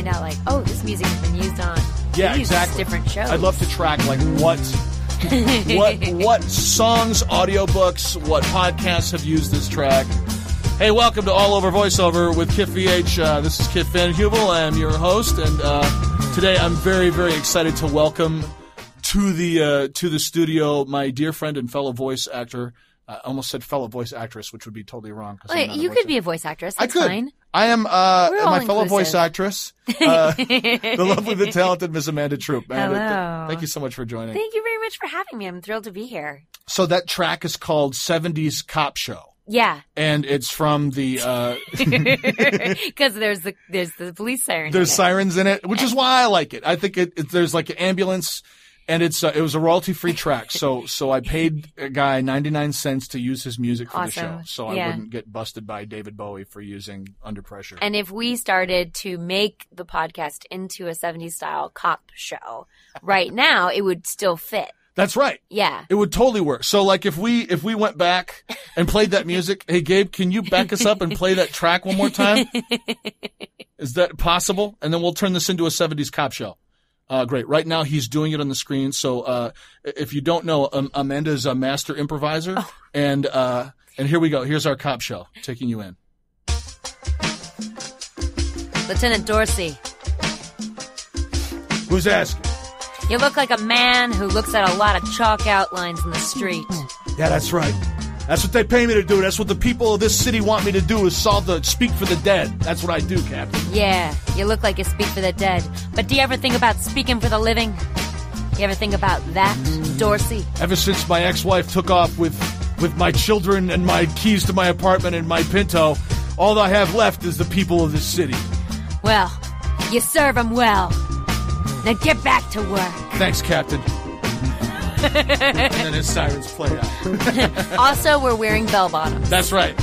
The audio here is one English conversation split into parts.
find out like, oh, this music has been used on different shows. I'd love to track like what songs, audiobooks, what podcasts have used this track. Hey, welcome to All Over Voiceover with Kit VH. This is Kit Van Hubel. I am your host, and today I'm very, very excited to welcome to the studio my dear friend and fellow voice actor. I almost said fellow voice actress, which would be totally wrong. Wait, you could be a voice actress. That's fine. I am my fellow inclusive. voice actress, the lovely, the talented Miss Amanda Troop. Hello. Thank you so much for joining. Thank you very much for having me. I'm thrilled to be here. So that track is called 70s Cop Show. Yeah. And it's from the because there's the police siren. There's sirens in it, which is why I like it. I think there's like an ambulance, and it was a royalty-free track. So I paid a guy 99 cents to use his music for the show, so I wouldn't get busted by David Bowie for using Under Pressure. And if we started to make the podcast into a 70s style cop show right now, it would still fit. That's right. Yeah. It would totally work. So like if we went back and played that music, hey Gabe, can you back us up and play that track one more time? Is that possible? And then we'll turn this into a 70s cop show. Great. Right now he's doing it on the screen. So if you don't know, Amanda's a master improviser. Oh. And here we go. Here's our cop show taking you in. Lieutenant Dorsey. Who's asking? You look like a man who looks at a lot of chalk outlines in the street. Yeah, that's right. That's what they pay me to do. That's what the people of this city want me to do, is speak for the dead. That's what I do, Captain. Yeah, you look like you speak for the dead. But do you ever think about speaking for the living? You ever think about that, Dorsey? Ever since my ex-wife took off with my children and my keys to my apartment and my Pinto, all I have left is the people of this city. Well, you serve them well. Now get back to work. Thanks, Captain. And then his sirens play out. Also, we're wearing bell bottoms. That's right.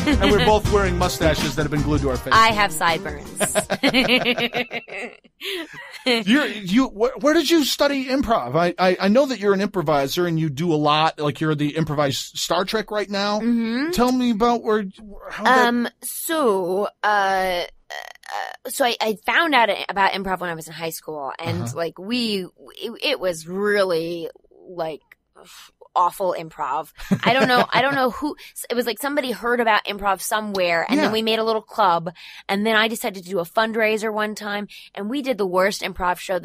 And we're both wearing mustaches that have been glued to our faces. I have sideburns. Where did you study improv? I know that you're an improviser and you do a lot. Like you're the improvised Star Trek right now. Mm-hmm. Tell me about So I found out about improv when I was in high school, and it was really like awful improv. I don't know who. It was like somebody heard about improv somewhere, and then we made a little club, and then I decided to do a fundraiser one time, and we did the worst improv show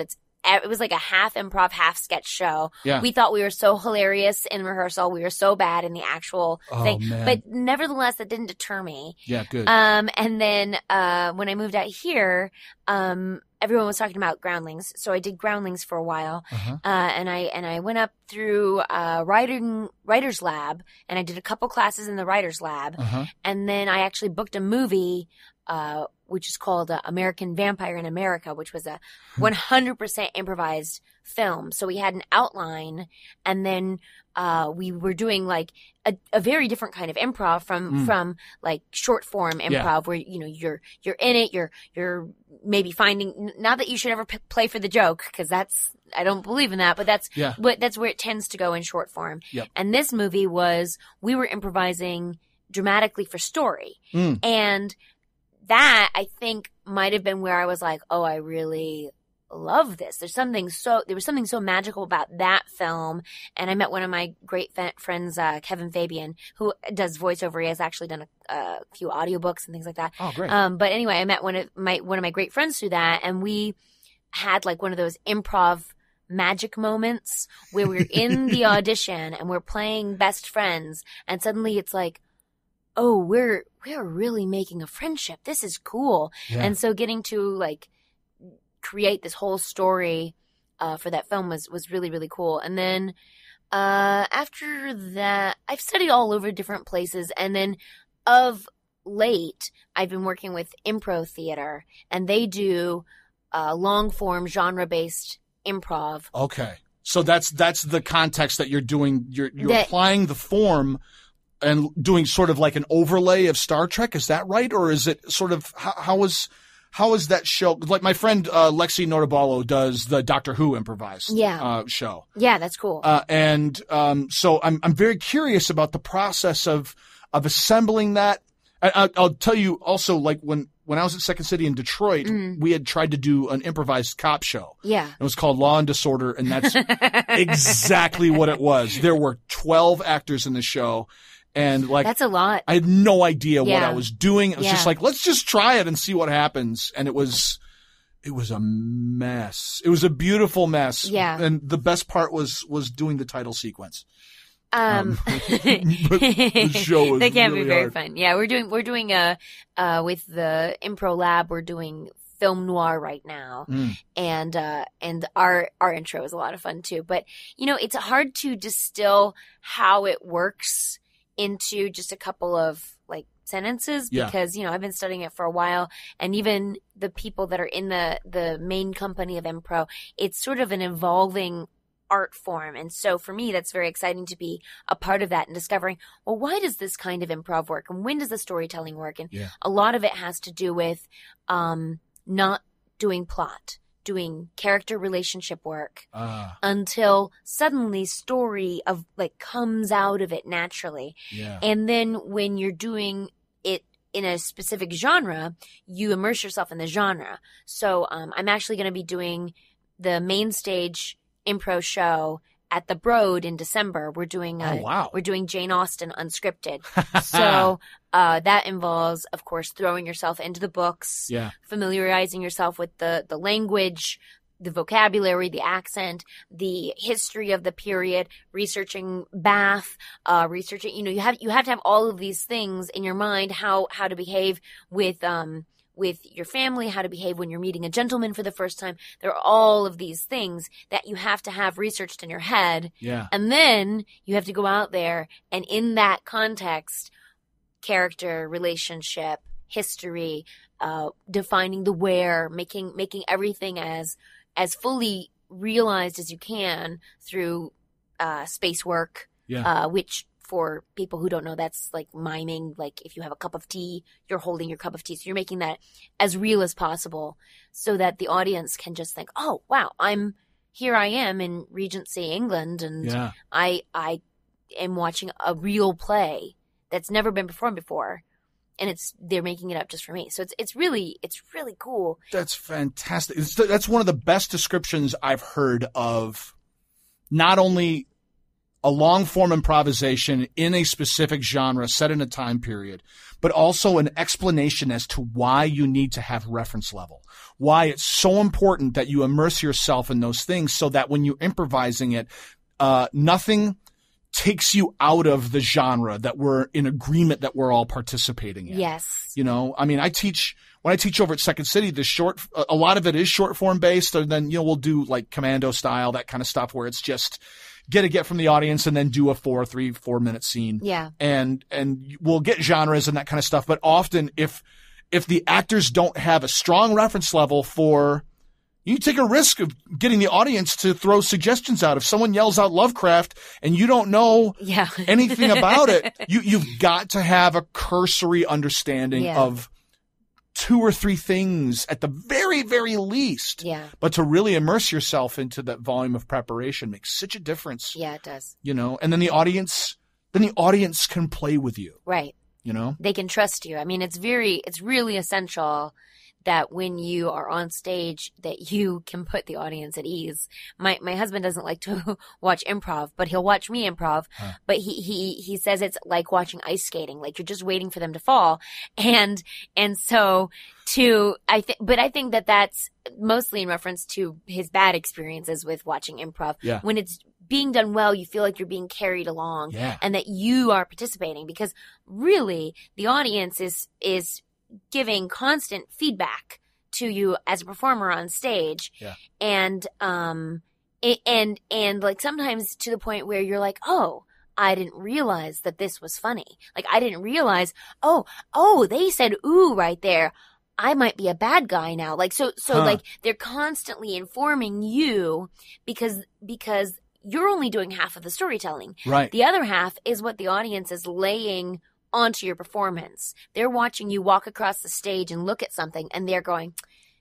it was like a half improv, half sketch show. Yeah. We thought we were so hilarious in rehearsal. We were so bad in the actual thing. Man. But nevertheless, that didn't deter me. Yeah, good. And then when I moved out here, everyone was talking about Groundlings. So I did Groundlings for a while. Uh-huh. And I went up through Writer's Lab, and I did a couple classes in the Writer's Lab. Uh-huh. And then I actually booked a movie which is called American Vampire in America, which was a 100% improvised film. So we had an outline, and then we were doing like a very different kind of improv from like short form improv, where you're in it, you're maybe finding, not that you should ever play for the joke, because I don't believe in that, but that's where it tends to go in short form. Yep. And this movie we were improvising dramatically for story, and that, I think, might have been where I was like, oh, I really love this. There was something so magical about that film. And I met one of my great friends, Kevin Fabian, who does voiceover. He has actually done a few audiobooks and things like that. Oh, great. But anyway, I met one of my great friends through that, and we had like one of those improv magic moments where we're in the audition and we're playing best friends, and suddenly it's like, oh, we're really making a friendship. This is cool. Yeah. And so getting to like create this whole story for that film was really, really cool. And then after that, I've studied all over different places. And then of late, I've been working with Impro Theater, and they do long form genre based improv. Okay. So that's the context that you're doing. You're applying the form and doing sort of like an overlay of Star Trek. Is that right? Or is it sort of, how is that show? Like my friend, Lexi Notaballo does the Doctor Who improvised show. Yeah, that's cool. So I'm very curious about the process of assembling that. I'll tell you also, like when when I was at Second City in Detroit, we had tried to do an improvised cop show. Yeah. It was called Law and Disorder, and that's exactly what it was. There were 12 actors in the show, and like that's a lot. I had no idea what Yeah. I was doing. It was Yeah. just like, let's just try it and see what happens. And it was a mess. It was a beautiful mess. Yeah. And the best part was doing the title sequence. But the show was They can really be very hard. fun. Yeah, we're doing with the Impro Lab, we're doing film noir right now. And our intro is a lot of fun too. But you know, it's hard to distill how it works into just a couple of like sentences because, you know, I've been studying it for a while, and even the people that are in the main company of Impro, it's sort of an evolving art form. And so for me, that's very exciting to be a part of that and discovering, well, why does this kind of improv work? And when does the storytelling work? And a lot of it has to do with not doing plot, doing character relationship work until suddenly story of like comes out of it naturally. Yeah. And then when you're doing it in a specific genre, you immerse yourself in the genre. So I'm actually going to be doing the main stage Impro show at the Broad in December. We're doing we're doing Jane Austen unscripted. So that involves, of course, throwing yourself into the books, familiarizing yourself with the language, the vocabulary, the accent, the history of the period, researching Bath, researching, you know, you have to have all of these things in your mind, how to behave with your family, how to behave when you're meeting a gentleman for the first time. There are all of these things that you have to have researched in your head. Yeah. And then you have to go out there and in that context, character, relationship, history, defining the where, making everything as fully realized as you can through space work, which for people who don't know, that's like miming. Like if you have a cup of tea, you're holding your cup of tea. So you're making that as real as possible so that the audience can just think, oh, wow, here I am in Regency, England. And I am watching a real play that's never been performed before. And they're making it up just for me. So it's really cool. That's fantastic. That's one of the best descriptions I've heard of not only a long form improvisation in a specific genre set in a time period, but also an explanation as to why you need to have reference level, why it's so important that you immerse yourself in those things so that when you're improvising it, nothing takes you out of the genre that we're in agreement that we're all participating in. Yes. You know, I mean, when I teach over at Second City, a lot of it is short form based, and then, you know, we'll do like commando style, that kind of stuff where it's just get from the audience and then do a 4 minute scene. Yeah. And we'll get genres and that kind of stuff. But often if the actors don't have a strong reference level for, you take a risk of getting the audience to throw suggestions out. If someone yells out Lovecraft and you don't know anything about it, you've got to have a cursory understanding of 2 or 3 things at the very, very least. Yeah. But to really immerse yourself into that volume of preparation makes such a difference. Yeah, it does. You know, and then the audience can play with you. Right. You know? They can trust you. I mean, it's really essential that when you are on stage that you can put the audience at ease. My husband doesn't like to watch improv, but he'll watch me improv. But he says it's like watching ice skating, like you're just waiting for them to fall. And so I think that that's mostly in reference to his bad experiences with watching improv. Yeah. When it's being done well, you feel like you're being carried along and that you are participating, because really the audience is giving constant feedback to you as a performer on stage. Yeah. And like sometimes to the point where you're like, oh, I didn't realize that this was funny. Like I didn't realize, oh, they said ooh right there. I might be a bad guy now. Like so like they're constantly informing you because you're only doing half of the storytelling. Right. The other half is what the audience is laying onto your performance. They're watching you walk across the stage and look at something and they're going,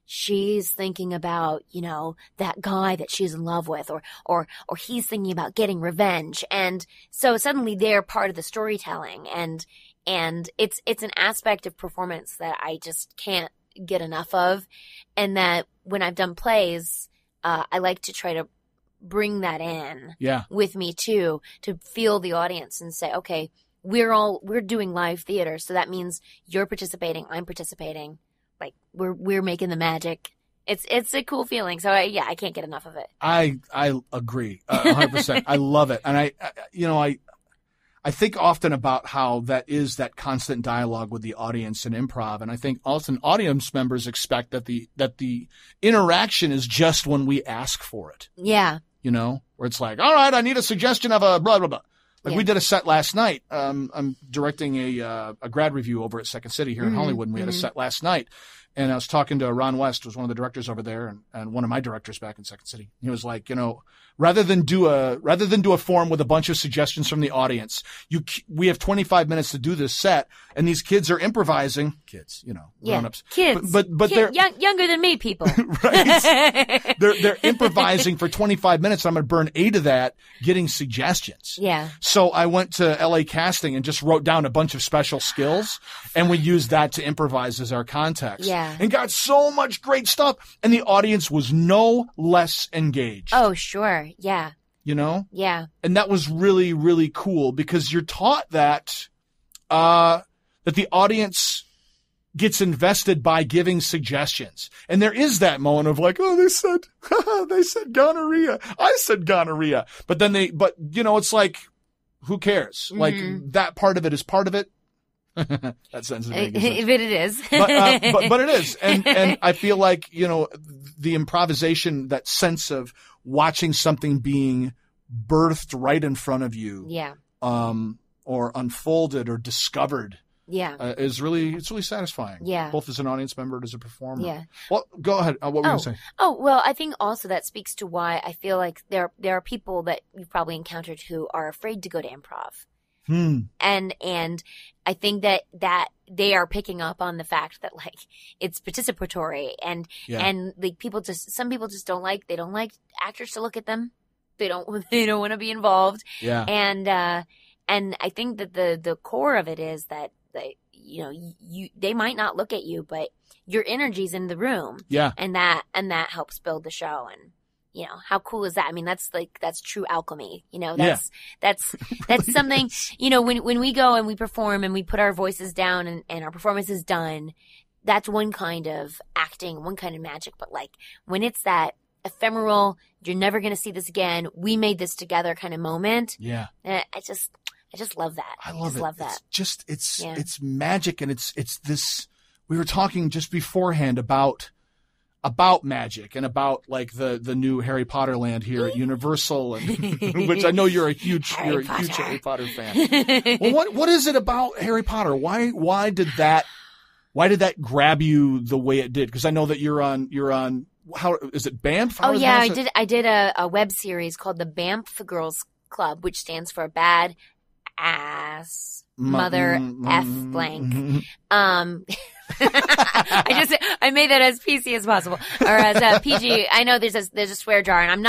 she's thinking about, you know, that guy that she's in love with, or he's thinking about getting revenge. And so suddenly they're part of the storytelling, and And it's an aspect of performance that I just can't get enough of. And that when I've done plays, I like to try to bring that in with me too, to feel the audience and say, okay, we're doing live theater. So that means you're participating. I'm participating. Like we're making the magic. It's a cool feeling. So I can't get enough of it. I agree 100%. I love it. And I think often about how that is that constant dialogue with the audience in improv. And I think often audience members expect that the interaction is just when we ask for it. Yeah. Where it's like, all right, I need a suggestion of a blah, blah, blah. Like we did a set last night. I'm directing a grad review over at Second City here in Hollywood, and we had a set last night. And I was talking to Ron West, who's one of the directors over there, and one of my directors back in Second City. He was like, rather than do a forum with a bunch of suggestions from the audience, we have 25 minutes to do this set, and these kids are improvising. Kids, grown-ups. Kids, but they're younger than me, people. Right? They're improvising for 25 minutes. I'm going to burn 8 of that getting suggestions. Yeah. So I went to LA Casting and just wrote down a bunch of special skills, and we used that to improvise as our context. Yeah. And got so much great stuff. And the audience was no less engaged. Oh, sure. Yeah. Yeah. And that was really, really cool, because you're taught that the audience gets invested by giving suggestions. And there is that moment of like, oh, they said gonorrhea. I said gonorrhea. But then it's like, who cares? Like that part of it is part of it. That sounds but it is. but it is. And I feel like, the improvisation, that sense of watching something being birthed right in front of you. Yeah. Or unfolded or discovered. Yeah. It's really satisfying. Yeah. Both as an audience member and as a performer. Yeah. Well, go ahead. What were you going to say? Oh, well, I think also that speaks to why I feel like there are people that you've probably encountered who are afraid to go to improv. And I think that they are picking up on the fact that like it's participatory and like some people just don't like actors to look at them. They don't want to be involved. Yeah. And I think that the core of it is that they might not look at you, but your energy's in the room. Yeah. And that helps build the show. And how cool is that? I mean, that's true alchemy. That's something, when we go and we perform and we put our voices down and our performance is done, that's one kind of acting, one kind of magic. But like when it's that ephemeral, you're never going to see this again, we made this together kind of moment. Yeah. I just love that. I love it. Love that. It's magic. And it's this, we were talking just beforehand about magic and about like the new Harry Potter land here at Universal, and which I know you're a huge Harry Potter fan. Well, what is it about Harry Potter? Why did that grab you the way it did? Because I know that you're on how is it BAMF? Oh yeah, I did a web series called the BAMF Girls Club, which stands for Bad Ass Mother F blank. I made that as PC as possible, or as PG. I know there's a swear jar, and I'm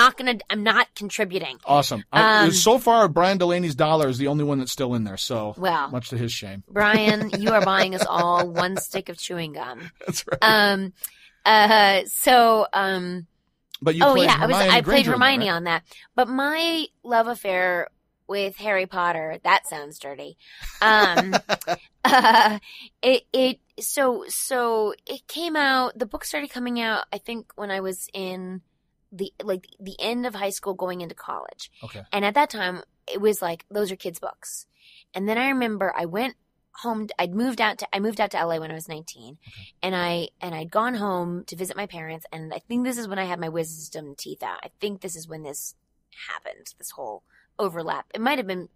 not contributing. Awesome. So far, Brian Delaney's dollar is the only one that's still in there. So, much to his shame. Brian, you are buying us all one stick of chewing gum. That's right. But you played Hermione I played Hermione on that. But my love affair with Harry Potter, that sounds dirty. So it came out, the book started coming out, I think when I was in the end of high school going into college. Okay. And at that time it was like, those are kids' books. And then I remember I went home, I moved out to LA when I was 19. Okay. And I'd gone home to visit my parents, and I think this is when I had my wisdom teeth out. I think this is when this happened, this whole overlap. It might have been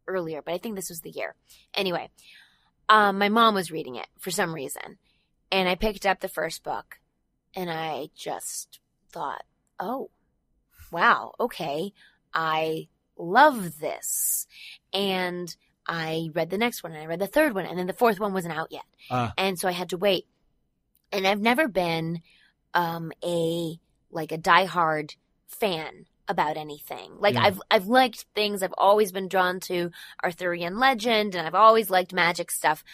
earlier, but I think this was the year. Anyway, my mom was reading it for some reason, and I picked up the first book, and I just thought, oh, wow, okay, I love this. And I read the next one, and I read the third one, and then the fourth one wasn't out yet. And so I had to wait. And I've never been a diehard fan about anything. Like Yeah. I've liked things. I've always been drawn to Arthurian legend, and I've always liked magic stuff,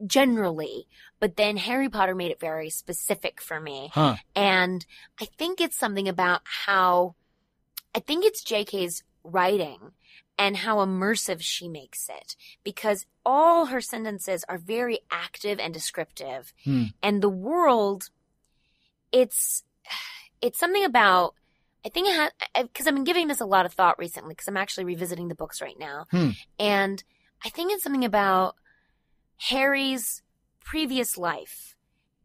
generally. But then Harry Potter made it very specific for me. Huh. And I think it's something about I think it's JK's writing and how immersive she makes it, because all her sentences are very active and descriptive. And the world, it's something about, I think because I've been giving this a lot of thought recently, because I'm actually revisiting the books right now. And I think it's something about Harry's previous life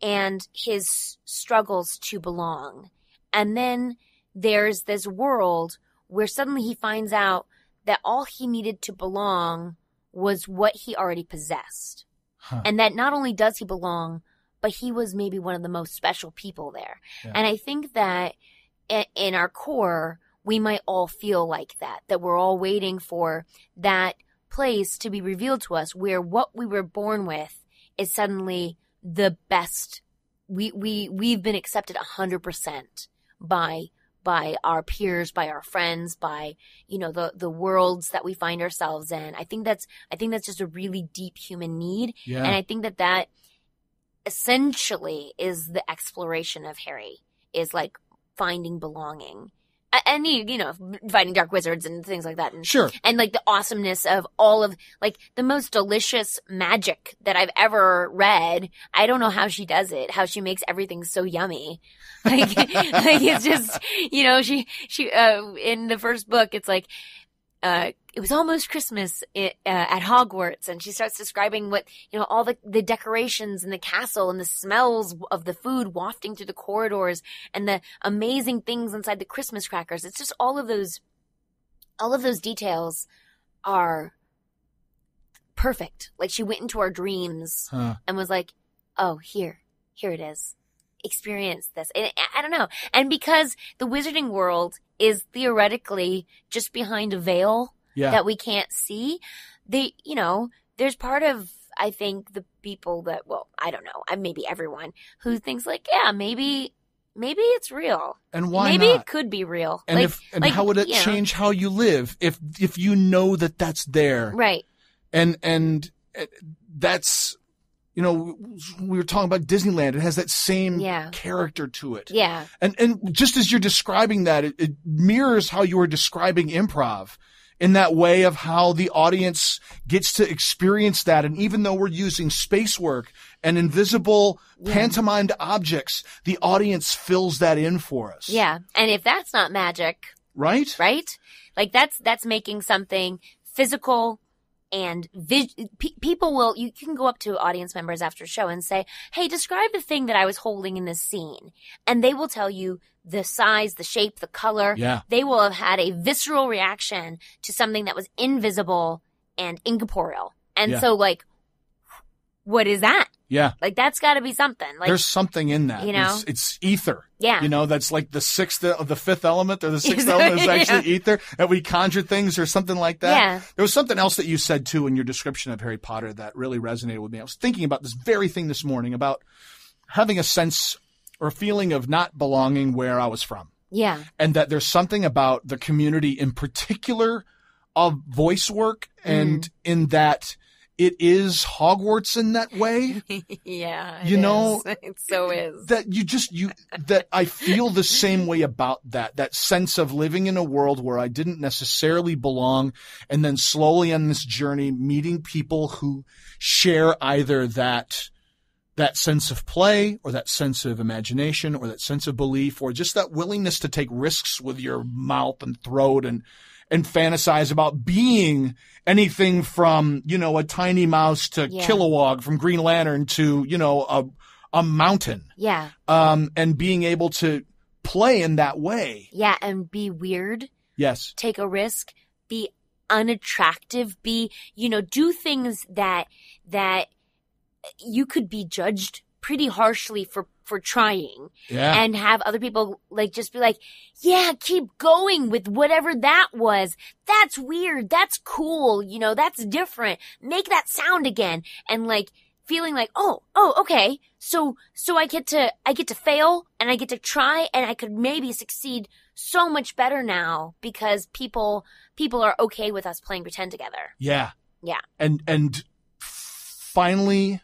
and his struggles to belong. And then there's this world where suddenly he finds out that all he needed to belong was what he already possessed. And that not only does he belong, but he was maybe one of the most special people there. Yeah. And I think that in our core, we might all feel like that we're all waiting for that place to be revealed to us where what we were born with is suddenly the best. We've been accepted 100% by our peers, by our friends, by, the worlds that we find ourselves in. I think that's just a really deep human need. Yeah. And I think that essentially is the exploration of Harry, is like finding belonging. And fighting dark wizards and things like that. And, sure. And like the awesomeness of all of like the most delicious magic that I've ever read. I don't know how she does it, how she makes everything so yummy. Like it's just, she in the first book, it's like, it was almost Christmas at Hogwarts, and she starts describing what, all the decorations in the castle and the smells of the food wafting through the corridors and the amazing things inside the Christmas crackers. It's just all of those details are perfect. Like she went into our dreams and was like, oh, here it is. Experience this. And I don't know. And because the wizarding world is theoretically just behind a veil that we can't see, there's part of, I think, the people that, well, I don't know, maybe everyone who thinks like, yeah, maybe it's real. And why maybe not? It could be real. And how would it change how you live if you know that that's there? Right. And that's, we were talking about Disneyland. It has that same character to it. Yeah. And just as you're describing that, it mirrors how you were describing improv in that way of how the audience gets to experience that. And even though we're using space work and invisible pantomimed objects, the audience fills that in for us. Yeah. And if that's not magic. Right? Right? Like that's making something physical. And people will, you can go up to audience members after a show and say, hey, describe the thing that I was holding in this scene. And they will tell you the size, the shape, the color. Yeah. They will have had a visceral reaction to something that was invisible and incorporeal. And so like, what is that? Yeah. Like that's gotta be something. Like, there's something in that. It's ether. Yeah. That's like the fifth element, or the sixth element is actually ether, that we conjure things or something like that. Yeah. There was something else that you said too in your description of Harry Potter that really resonated with me. I was thinking about this very thing this morning, about having a sense or a feeling of not belonging where I was from. Yeah. And that there's something about the community in particular of voice work, and in that it is Hogwarts in that way. Yeah. It so is. That that I feel the same way about that sense of living in a world where I didn't necessarily belong, and then slowly on this journey meeting people who share either that sense of play, or that sense of imagination, or that sense of belief, or just that willingness to take risks with your mouth and throat and fantasize about being anything from, a tiny mouse to Kilowog from Green Lantern to, a mountain. Yeah. And being able to play in that way. Yeah. And be weird. Yes. Take a risk. Be unattractive. Be, do things that you could be judged pretty harshly for trying, and have other people like just be like, yeah, keep going with whatever that was. That's weird. That's cool. That's different. Make that sound again. And like feeling like, oh, okay. So I get to fail and I get to try and I could maybe succeed so much better now because people are okay with us playing pretend together. Yeah. Yeah. And finally,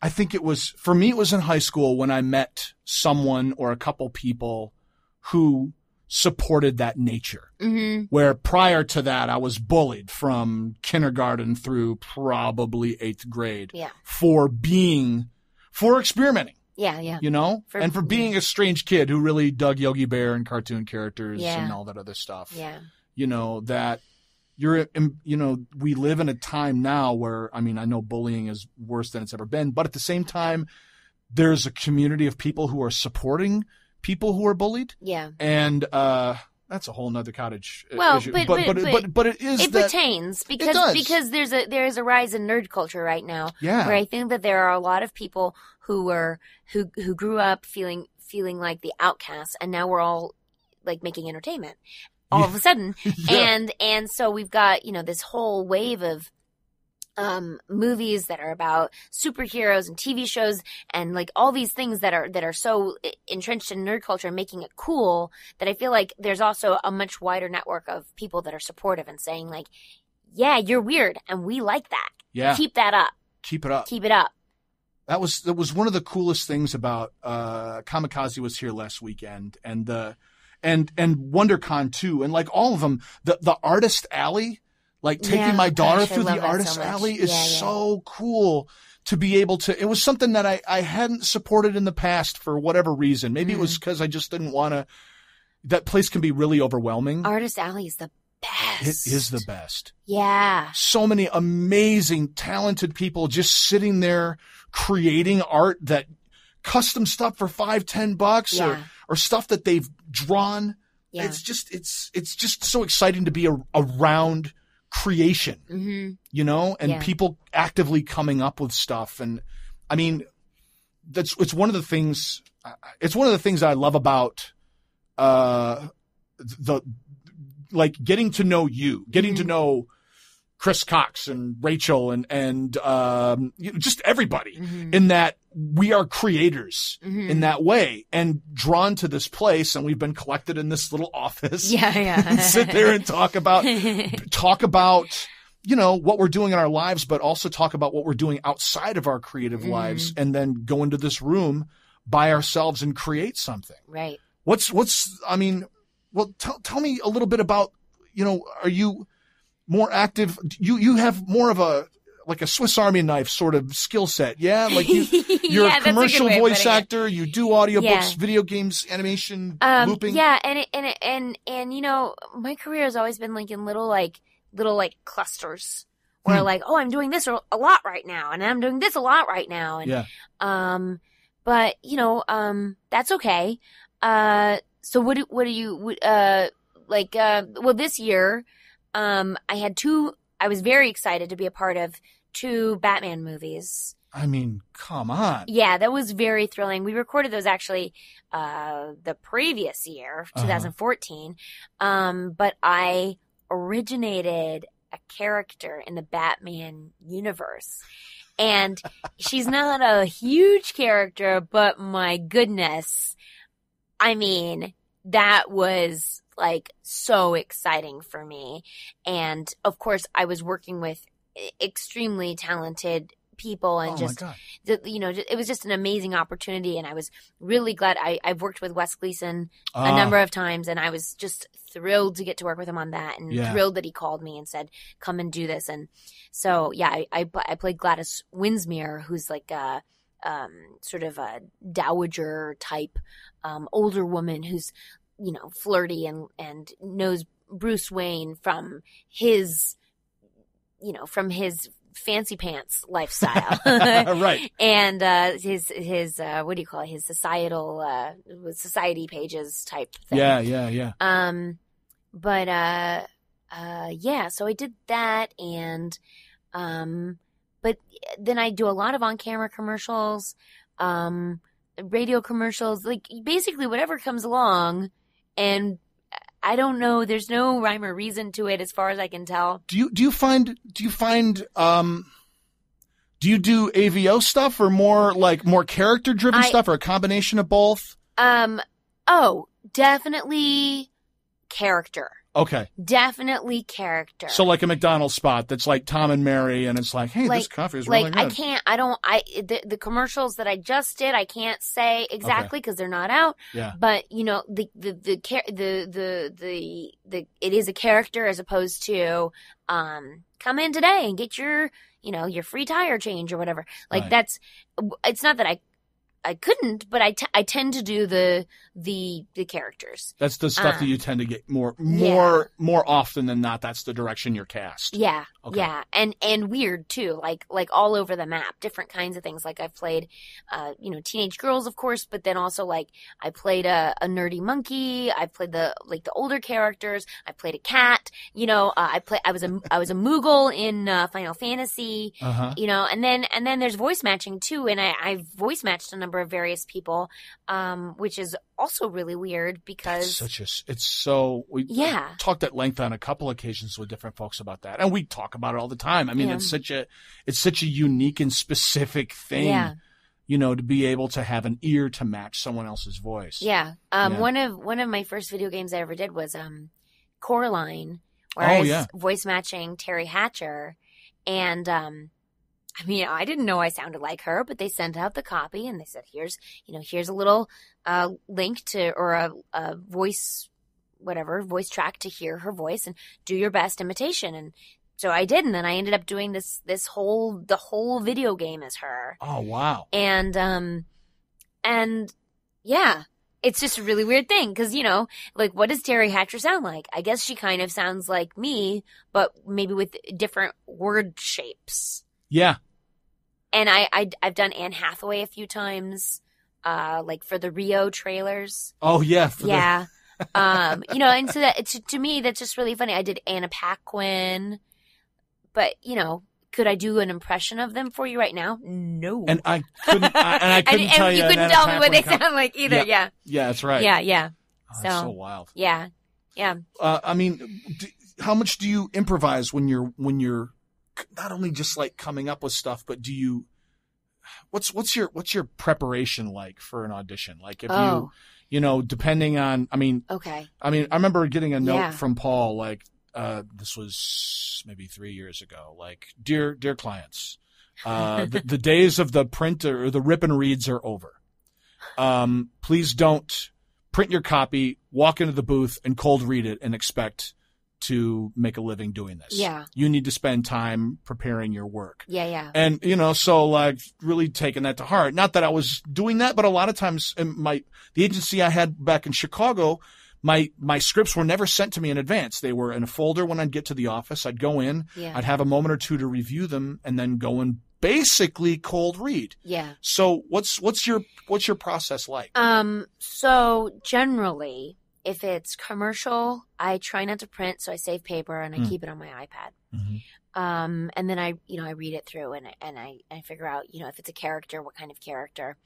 I think for me, it was in high school when I met someone or a couple people who supported that nature. Mm-hmm. Where prior to that, I was bullied from kindergarten through probably 8th grade for experimenting. Yeah. You know? And for being a strange kid who really dug Yogi Bear and cartoon characters and all that other stuff. Yeah. You know, that we live in a time now where, I mean, I know bullying is worse than it's ever been, but at the same time, there's a community of people who are supporting people who are bullied. Yeah. And that's a whole nother cottage issue. But it is it pertains because there is a rise in nerd culture right now. Yeah. Where I think that there are a lot of people who grew up feeling like the outcasts, and now we're all like making entertainment all of a sudden. And so we've got, this whole wave of movies that are about superheroes and TV shows and like all these things that are so entrenched in nerd culture and making it cool that I feel like there's also a much wider network of people that are supportive and saying like, yeah, you're weird and we like that. Yeah. Keep that up. Keep it up. Keep it up. That was one of the coolest things about Kamikaze was here last weekend and WonderCon too, and like all of them, the Artist Alley, like taking my daughter through the Artist Alley is so cool to be able to. It was something that I hadn't supported in the past for whatever reason. Maybe it was because I just didn't want to. That place can be really overwhelming. Artist Alley is the best. It is the best. Yeah. So many amazing, talented people just sitting there creating art that custom stuff for $5-10 or stuff that they've drawn. Yeah. It's just so exciting to be around creation, and people actively coming up with stuff. And I mean, it's one of the things I love about, getting to know you, getting to know Chris Cox and Rachel and just everybody in that we are creators in that way and drawn to this place. And we've been collected in this little office. And sit there and talk about, what we're doing in our lives, but also talk about what we're doing outside of our creative lives and then go into this room by ourselves and create something. Right. Tell me a little bit about, are you more active? You have more of a Swiss Army knife sort of skill set. Yeah. Like you're a commercial voice actor. You do audiobooks, video games, animation, looping. Yeah. And my career has always been like in little clusters where like, oh, I'm doing this a lot right now. And I'm doing this a lot right now. And, but that's okay. So what do you, this year, I was very excited to be a part of 2 Batman movies. I mean, come on. Yeah, that was very thrilling. We recorded those actually the previous year, 2014. But I originated a character in the Batman universe. And she's not a huge character, but my goodness. I mean, that was like so exciting for me. And of course I was working with extremely talented people and it was just an amazing opportunity. And I was really glad I've worked with Wes Gleason a number of times and I was just thrilled to get to work with him on that and thrilled that he called me and said, come and do this. And so, I played Gladys Winsmere, who's like sort of a dowager type, older woman who's, flirty and knows Bruce Wayne from his fancy pants lifestyle. Right. And, his what do you call it? His society pages type thing. Yeah. So I did that and, but then I do a lot of on-camera commercials, radio commercials, like basically whatever comes along. And I don't know, there's no rhyme or reason to it as far as I can tell. Do you find Do you do AVO stuff or more character driven stuff or a combination of both? Definitely character. Okay. Definitely character. So like a McDonald's spot that's like Tom and Mary and it's like, hey, this coffee is really good. The commercials that I just did, I can't say exactly because they're not out. Yeah. But it is a character as opposed to, come in today and get your free tire change or whatever. Like it's not that I couldn't, but I tend to do the characters. That's the stuff that you tend to get more often than not. That's the direction you're cast. Yeah. Okay. Yeah. And weird too, like all over the map, different kinds of things. Like I've played, teenage girls, of course, but then also like I played a nerdy monkey. I played the older characters. I played a cat, I was a Moogle in Final Fantasy, and then there's voice matching too. And I voice matched a number of various people, which is also really weird because we talked at length on a couple occasions with different folks about that, and we talk about it all the time. I mean, it's such a unique and specific thing, to be able to have an ear to match someone else's voice. Yeah. One of my first video games I ever did was Coraline, where I was voice matching Terry Hatcher, and I didn't know I sounded like her, but they sent out the copy and they said, here's a little link to, or a voice track to hear her voice and do your best imitation. And so I did. And then I ended up doing the whole video game as her. Oh, wow. And yeah, it's just a really weird thing. Cause what does Terry Hatcher sound like? I guess she kind of sounds like me, but maybe with different word shapes. Yeah. And I've done Anne Hathaway a few times, for the Rio trailers. Oh yeah. And so to me, that's just really funny. I did Anna Paquin, but could I do an impression of them for you right now? No. And I couldn't, tell you. You couldn't tell me what they sound like either. Yeah. Yeah, that's right. Yeah. Oh, that's so wild. Yeah. How much do you improvise when you're not only just like coming up with stuff, but do you, what's your preparation like for an audition? Like if you depending on, okay. I remember getting a note from Paul, this was maybe 3 years ago, like, dear clients, the days of the print or the rip and reads are over. Please don't print your copy, walk into the booth and cold read it and expect to make a living doing this. Yeah. You need to spend time preparing your work. Yeah. And, so really taking that to heart. Not that I was doing that, but a lot of times the agency I had back in Chicago, my scripts were never sent to me in advance. They were in a folder when I'd get to the office. I'd go in, I'd have a moment or two to review them and then go and basically cold read. Yeah. So what's your process like? So generally, if it's commercial, I try not to print, so I save paper and I keep it on my iPad. Mm-hmm. And then I read it through and I figure out, if it's a character, what kind of character.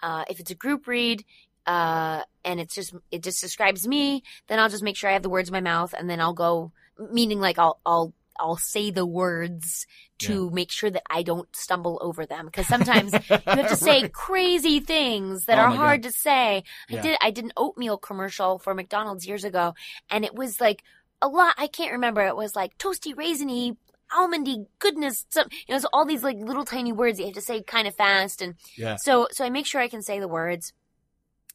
If it's a group read, and it just describes me, then I'll just make sure I have the words in my mouth, and then I'll go, meaning like I'll say the words to make sure that I don't stumble over them. Because sometimes you have to say crazy things that are hard to say. Yeah. I did an oatmeal commercial for McDonald's years ago, and it was like a lot. I can't remember. It was like toasty, raisiny, almondy goodness. So all these like little tiny words that you have to say kind of fast. And so I make sure I can say the words.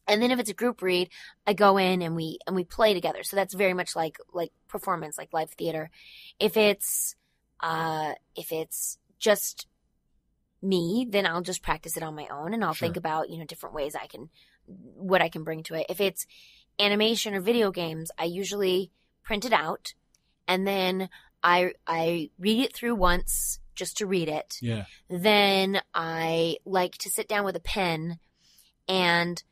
And then if it's a group read, I go in and we play together. So that's very much like performance, like live theater. If it's just me, then I'll just practice it on my own and I'll think about, different ways what I can bring to it. If it's animation or video games, I usually print it out and then I read it through once just to read it. Yeah. Then I like to sit down with a pen and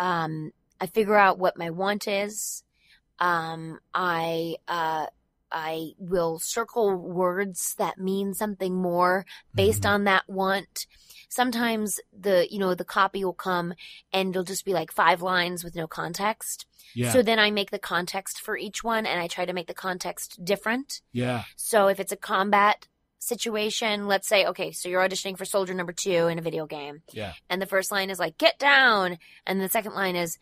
I figure out what my want is. I will circle words that mean something more based on that want. Sometimes the copy will come and it'll just be like 5 lines with no context. Yeah. So then I make the context for each one and I try to make the context different. Yeah. So if it's a combat situation, let's say, okay, so you're auditioning for soldier number 2 in a video game. Yeah. And the first line is like, get down. And the second line is,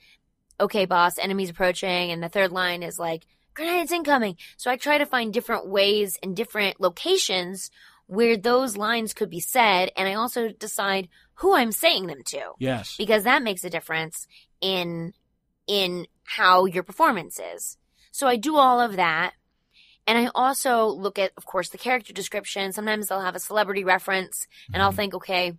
okay, boss, enemies approaching. And the third line is like, grenades incoming. So I try to find different ways and different locations where those lines could be said. And I also decide who I'm saying them to. Yes. Because that makes a difference in how your performance is. So I do all of that. And I also look at, of course, the character description. Sometimes they'll have a celebrity reference, and I'll think, okay,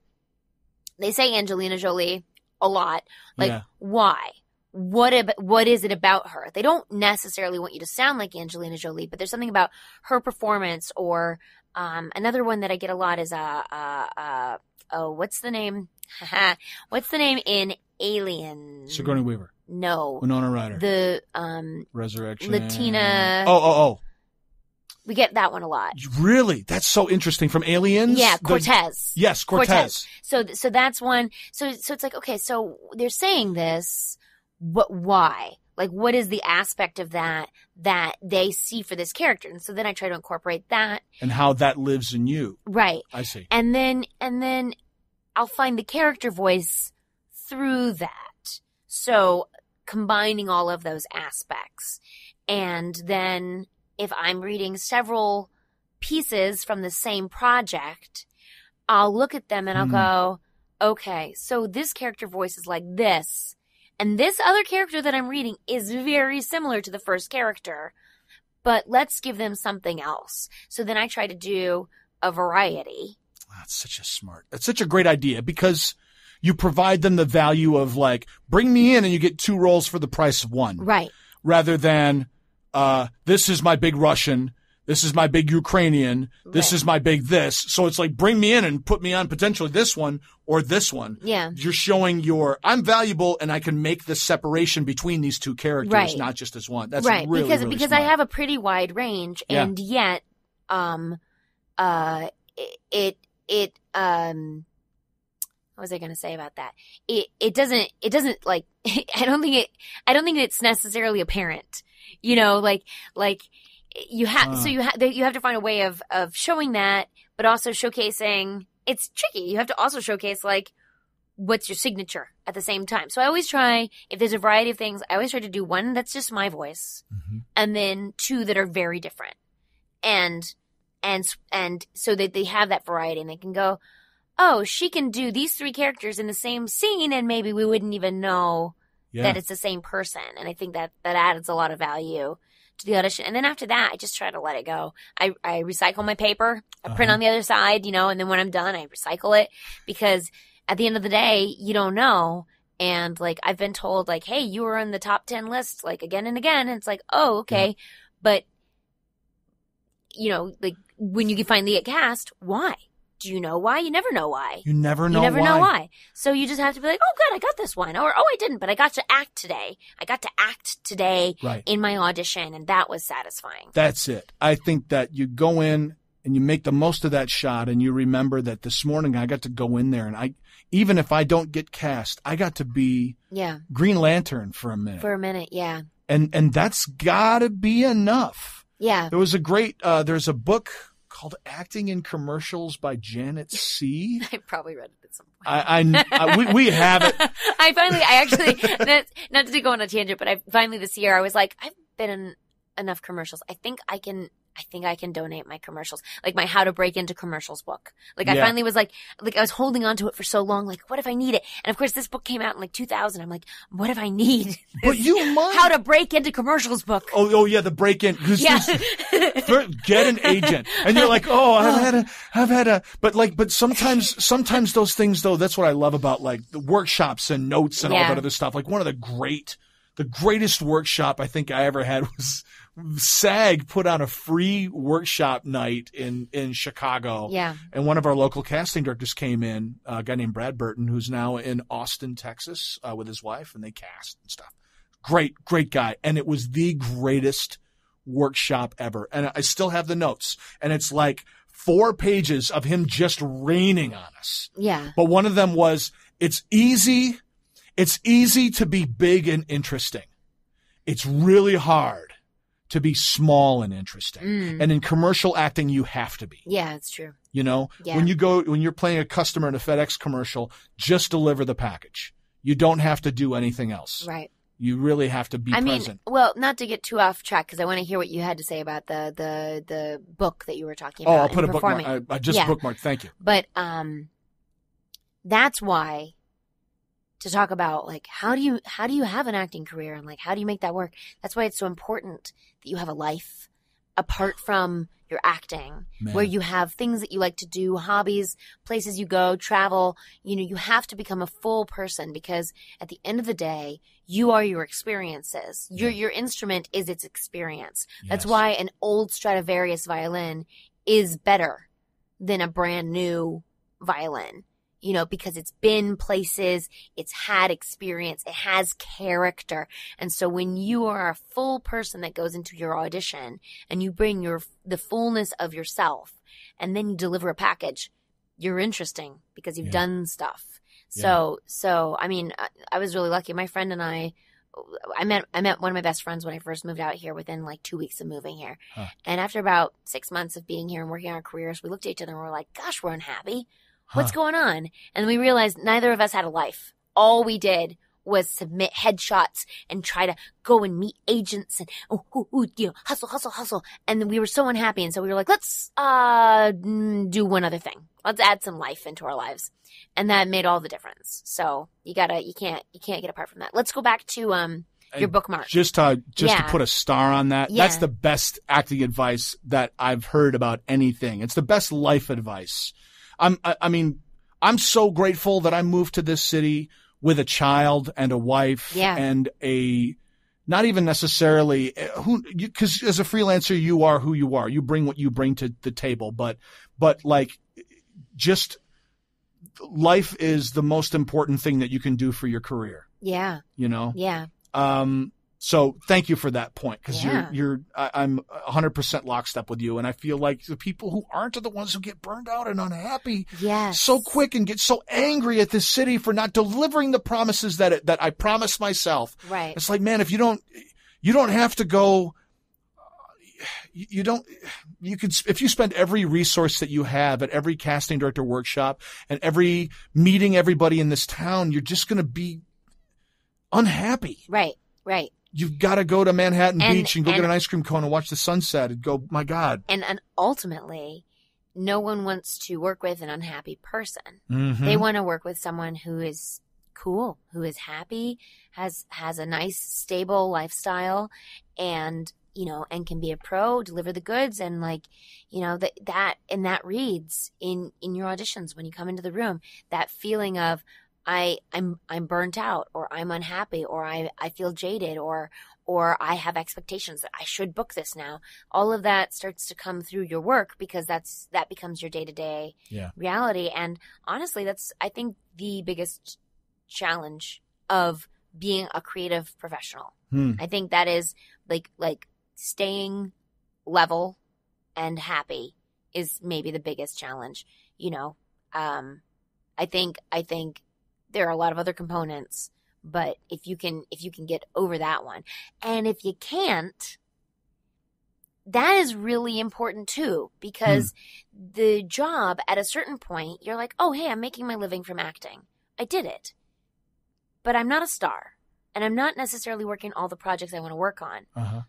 they say Angelina Jolie a lot. Like, why? What is it about her? They don't necessarily want you to sound like Angelina Jolie, but there's something about her performance. Or another one that I get a lot is what's the name? What's the name in Alien? Sigourney Weaver. No. Winona Ryder. The Resurrection. Latina. Oh. We get that one a lot. Really? That's so interesting. From Aliens? Yeah, Cortez. Yes, Cortez. So that's one. So it's like, okay, so they're saying this, but why? Like, what is the aspect of that they see for this character? And so then I try to incorporate that. And how that lives in you. Right. I see. And then I'll find the character voice through that. So combining all of those aspects. And then if I'm reading several pieces from the same project, I'll look at them and I'll go, okay, so this character voice is like this. And this other character that I'm reading is very similar to the first character, but let's give them something else. So then I try to do a variety. That's such a great idea, because you provide them the value of, like, bring me in and you get 2 roles for the price of 1. Right. Rather than, this is my big Russian, this is my big Ukrainian, this is my big this. So it's like, bring me in and put me on potentially this one or this one. Yeah. You're showing I'm valuable and I can make the separation between these 2 characters, not just as one. That's right. Really, because really because smart. I have a pretty wide range, and yet, what was I going to say about that? It doesn't like, I don't think it's necessarily apparent, like you have, so you have to find a way of showing that, but also showcasing. It's tricky. You have to also showcase, like, what's your signature at the same time. So I always try, if there's a variety of things, I always try to do one that's just my voice, and then 2 that are very different. And so that they have that variety, and they can go, oh, she can do these 3 characters in the same scene, and maybe we wouldn't even know that it's the same person. And I think that adds a lot of value to the audition. And then after that, I just try to let it go. I recycle my paper. I print on the other side, and then when I'm done, I recycle it, because at the end of the day, you don't know. And, like, I've been told, like, hey, you were on the top 10 list, like, again and again. And it's like, oh, okay. Yeah. But, like, when you finally get cast, why? Do you know why? You never know why. You never know why. So you just have to be like, oh, good, I got this one. Or, oh, I didn't, but I got to act today. In my audition, and that was satisfying. That's it. I think that you go in and you make the most of that shot, and you remember that this morning I got to go in there, and even if I don't get cast, I got to be Green Lantern for a minute. Yeah. And that's gotta be enough. Yeah. There was there's a book called Acting in Commercials by Janet C. I probably read it at some point. We have it. I actually, not to go on a tangent, but I finally this year, I was like, I've been in enough commercials. I think I can donate my commercials, like my How to Break Into Commercials book. Like, I finally was like I was holding on to it for so long. Like, what if I need it? And of course, this book came out in like 2000. I'm like, what if I need but you might. How to Break Into Commercials book? Oh yeah, the break in. Yeah. Get an agent, and you're like, oh, I've had a, but sometimes those things though. That's what I love about, like, the workshops and notes and all that other stuff. Like, one of the greatest workshop I think I ever had was SAG put on a free workshop night in Chicago. Yeah. And one of our local casting directors came in, a guy named Brad Burton, who's now in Austin, Texas, with his wife, and they cast and stuff. Great guy. And it was the greatest workshop ever. And I still have the notes. And it's like 4 pages of him just raining on us. Yeah. But one of them was, it's easy to be big and interesting. It's really hard to be small and interesting. And in commercial acting, you have to be. Yeah, it's true. You know, when you're playing a customer in a FedEx commercial, just deliver the package. You don't have to do anything else. Right. You really have to be present. I mean, well, not to get too off track, because I want to hear what you had to say about the book that you were talking about. Oh, I'll put a bookmark. I just bookmarked. Thank you. But that's why, to talk about, like, how do you have an acting career, and, like, how do you make that work? That's why it's so important that you have a life apart from your acting, where you have things that you like to do, hobbies, places you go, travel. You know, you have to become a full person, because at the end of the day, you are your experiences. Your instrument is its experience. That's why an old Stradivarius violin is better than a brand new violin. You know, because it's been places, it's had experience, it has character. And so when you are a full person that goes into your audition and you bring the fullness of yourself, and then you deliver a package, you're interesting because you've done stuff. So I mean, I was really lucky. My friend and I met one of my best friends when I first moved out here, within like 2 weeks of moving here. And after about 6 months of being here and working on our careers, we looked at each other and we were like, gosh, we're unhappy. What's going on? And we realized neither of us had a life. All we did was submit headshots and try to go and meet agents and, hustle. And we were so unhappy. And so we were like, let's do one other thing. Let's add some life into our lives. And that made all the difference. So you can't get apart from that. Let's go back to your bookmark. Just to put a star on that. That's the best acting advice that I've heard about anything. It's the best life advice. I'm so grateful that I moved to this city with a child and a wife and not even necessarily because as a freelancer, you are who you are. You bring what you bring to the table, but like, just life is the most important thing that you can do for your career. Yeah. You know? Yeah. So thank you for that point, because I'm 100% lockstep with you. And I feel like the people who aren't are the ones who get burned out and unhappy so quick and get so angry at this city for not delivering the promises that I promised myself. Right. It's like, man, if you don't have to go, if you spend every resource that you have at every casting director workshop and every meeting everybody in this town, you're just going to be unhappy. Right. Right. You've got to go to Manhattan Beach and go get an ice cream cone and watch the sunset and go, my God. And ultimately, no one wants to work with an unhappy person. Mm-hmm. They want to work with someone who is cool, who is happy, has a nice, stable lifestyle, and, you know, and can be a pro, deliver the goods, and, like, you know, that reads in your auditions when you come into the room. That feeling of, I'm burnt out, or I'm unhappy, or I feel jaded, or I have expectations that I should book this now. All of that starts to come through your work, because that becomes your day-to-day reality. And honestly, that's, I think, the biggest challenge of being a creative professional. I think that is like staying level and happy is maybe the biggest challenge. You know, I think there are a lot of other components, but if you can get over that one, and if you can't, that is really important too, because the job, at a certain point, you're like, oh, hey, I'm making my living from acting. I did it, but I'm not a star, and I'm not necessarily working all the projects I want to work on.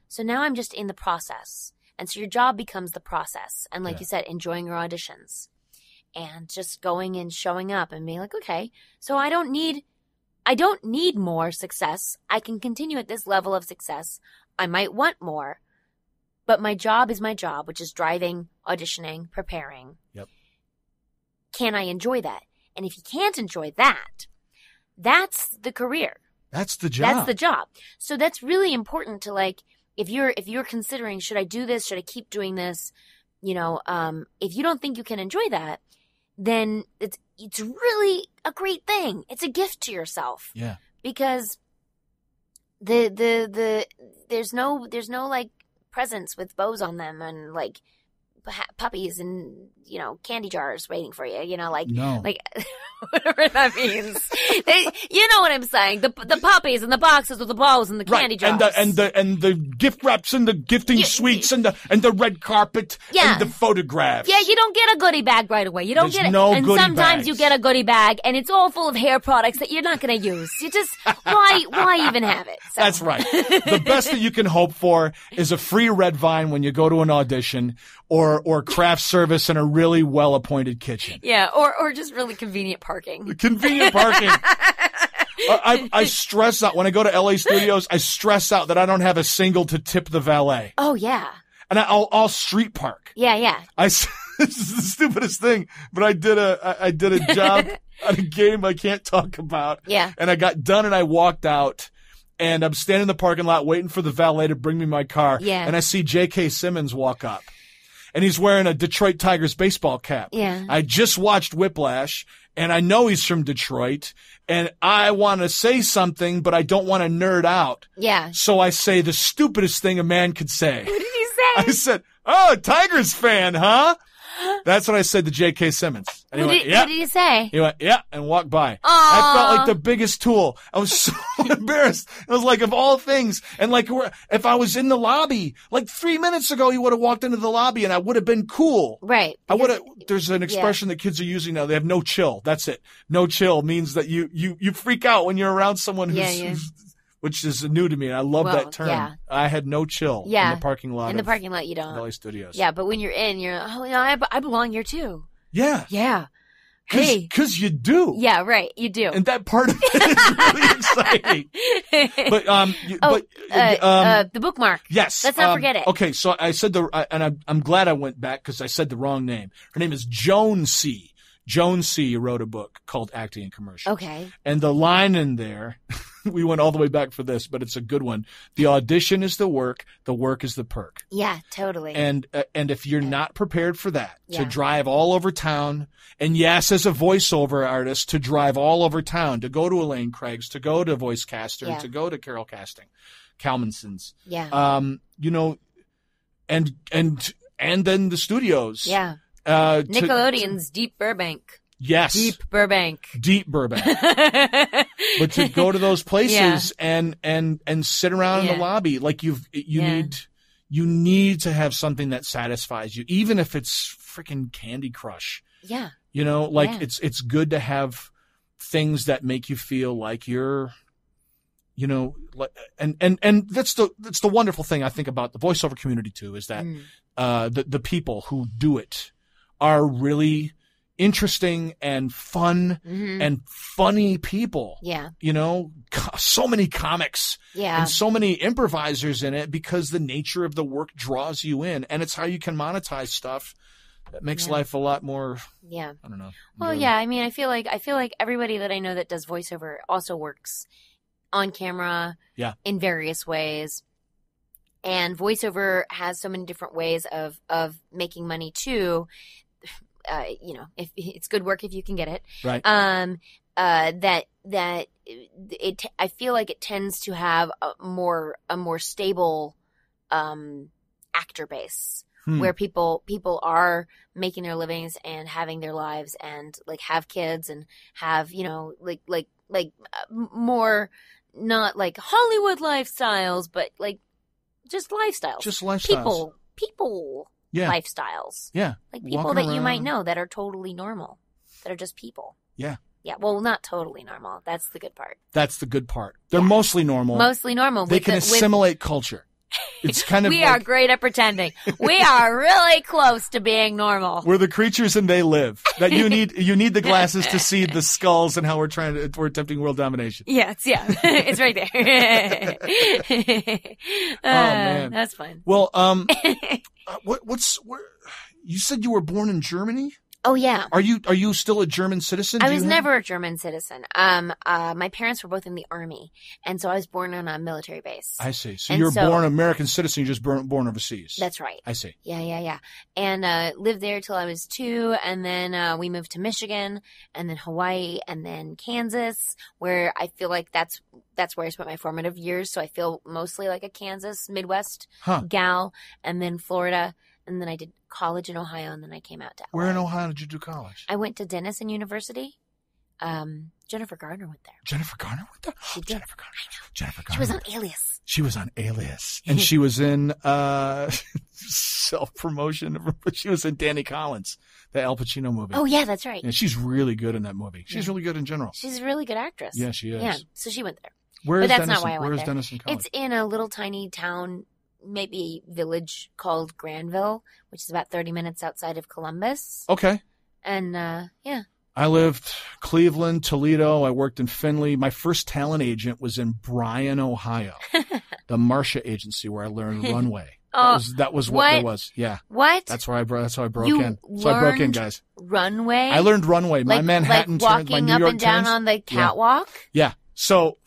So now I'm just in the process. And so your job becomes the process. And like you said, enjoying your auditions. And just going and showing up and being like, okay, so I don't need more success. I can continue at this level of success. I might want more, but my job is my job, which is driving, auditioning, preparing. Yep. Can I enjoy that? And if you can't enjoy that, that's the career. That's the job. That's the job. So that's really important to, like, if you're considering, should I do this? Should I keep doing this? You know, if you don't think you can enjoy that, then it's really a great thing. It's a gift to yourself. Yeah. Because there's no like presents with bows on them and like puppies and, you know, candy jars waiting for you, you know, like, No. like whatever that means. You know what I'm saying? The puppies and the boxes with the balls and the candy jars. And the gift wraps and the gifting suites and the red carpet and the photographs. Yeah, you don't get a goodie bag right away. You don't get it. No and goodie sometimes bags. you get a goodie bag and it's all full of hair products that you're not going to use. You just, why even have it? So. That's right. The best that you can hope for is a free red vine when you go to an audition or craft service in a really well-appointed kitchen. Yeah, or just really convenient parking. Convenient parking. I stress out when I go to LA studios. I stress out that I don't have a single to tip the valet. Oh yeah. And I'll street park. Yeah. This is the stupidest thing, but I did a job at a game I can't talk about. Yeah. And I got done and I walked out. And I'm standing in the parking lot waiting for the valet to bring me my car. Yeah. And I see J.K. Simmons walk up. And he's wearing a Detroit Tigers baseball cap. Yeah. I just watched Whiplash, and I know he's from Detroit, and I want to say something, but I don't want to nerd out. Yeah. So I say the stupidest thing a man could say. What did you say? I said, "Oh, Tigers fan, huh?" That's what I said to J.K. Simmons. And he went, "Yeah." What did you say? He went, "Yeah," and walked by. Aww. I felt like the biggest tool. I was so embarrassed. It was like, of all things, and like, if I was in the lobby, like 3 minutes ago, he would have walked into the lobby and I would have been cool. Right. I would have, there's an expression that kids are using now. They have no chill. That's it. No chill means that you freak out when you're around someone who's which is new to me. And I love that term. Yeah. I had no chill in the parking lot. In the parking lot, you don't. LA Studios. Yeah, but when you're in, you're, oh, you know, I belong here too. Yeah. Yeah. Hey. Cause you do. Yeah, right. You do. And that part of it is really exciting. But, the bookmark. Yes. Let's not forget it. Okay. So I said and I'm glad I went back because I said the wrong name. Her name is Joan C. Joan C. wrote a book called Acting in Commercials. Okay. And the line in there, we went all the way back for this, but it's a good one. The audition is the work is the perk. Yeah, totally. And if you're not prepared for that, to drive all over town, and yes, as a voiceover artist, to drive all over town, to go to Elaine Craig's, to go to Voice Caster, to go to Carol Casting, Kalmanson's. Yeah. You know, and then the studios. Yeah. Nickelodeon's Deep Burbank. Yes. Deep Burbank. But to go to those places and sit around in the lobby, like you need to have something that satisfies you, even if it's freaking Candy Crush. Yeah. You know, like it's good to have things that make you feel like you're, you know, and that's the wonderful thing I think about the voiceover community too, is that the people who do it are really interesting and fun and funny people. Yeah. You know, so many comics and so many improvisers in it because the nature of the work draws you in, and it's how you can monetize stuff that makes life a lot more, I don't know. Well, yeah. I mean, I feel like everybody that I know that does voiceover also works on camera in various ways. And voiceover has so many different ways of making money too. You know, if it's good work if you can get it. Right. That it I feel like it tends to have a more stable actor base where people are making their livings and having their lives and like have kids and have, you know, like more not like Hollywood lifestyles, but like just lifestyles. Just lifestyles. People. Yeah. Lifestyles. Yeah. Like people walking that around. You might know that are totally normal, that are just people. Yeah. Yeah. Well, not totally normal. That's the good part. That's the good part. They're mostly normal. Mostly normal. They can assimilate culture. It's kind of we are great at pretending. We are really close to being normal. We're the creatures and they live. That you need the glasses to see the skulls and how we're attempting world domination. Yes, yeah. It's right there. Oh man. That's fun. Well, you said you were born in Germany? Oh yeah. Are you still a German citizen? I was never a German citizen. My parents were both in the army, and so I was born on a military base. I see. So you're born American citizen. You're just born overseas. That's right. I see. Yeah. And lived there till I was 2, and then we moved to Michigan, and then Hawaii, and then Kansas, where I feel like that's where I spent my formative years. So I feel mostly like a Kansas Midwest gal, and then Florida. and then I did college in Ohio, and then I came out to LA. Where in Ohio did you do college? I went to Denison University. Jennifer Garner went there. Jennifer Garner went there? She did. Jennifer Garner. I know. Jennifer Garner. She was on Alias. She was on Alias. And she was in self-promotion. She was in Danny Collins, the Al Pacino movie. Oh, yeah, that's right. Yeah, she's really good in that movie. She's really good in general. She's a really good actress. Yeah, she is. Yeah, so she went there. Where But is that's Denison? not why I went Where is there. Denison College? It's in a little tiny town, maybe village called Granville, which is about 30 minutes outside of Columbus. Okay. And, yeah. I lived Cleveland, Toledo. I worked in Findlay. My first talent agent was in Bryan, Ohio, the Marcia agency where I learned runway. That was what it was. Yeah. What? That's how I broke You in. So I broke in, guys. Runway? I learned runway. My Manhattan like turns, my walking New up York and down turns. on the catwalk? Yeah. So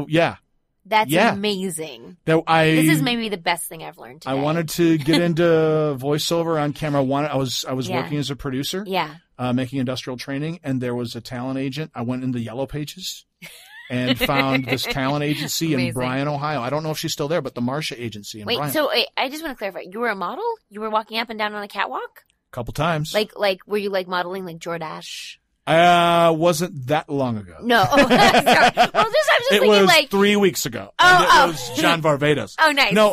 yeah. That's Yeah. amazing. This This is maybe the best thing I've learned today. I wanted to get into voiceover on camera. I was working as a producer. Yeah. Making industrial training, and there was a talent agent. I went into Yellow Pages and found this talent agency in Bryan, Ohio. I don't know if she's still there, but the Marcia agency in Bryan. So I just want to clarify. You were a model? You were walking up and down on a catwalk? A couple times. Like were you like modeling like Jordache? Wasn't that long ago. No. Oh, sorry. Well, I'm just It thinking was like 3 weeks ago. And it was John Varvatos. Oh, nice. No,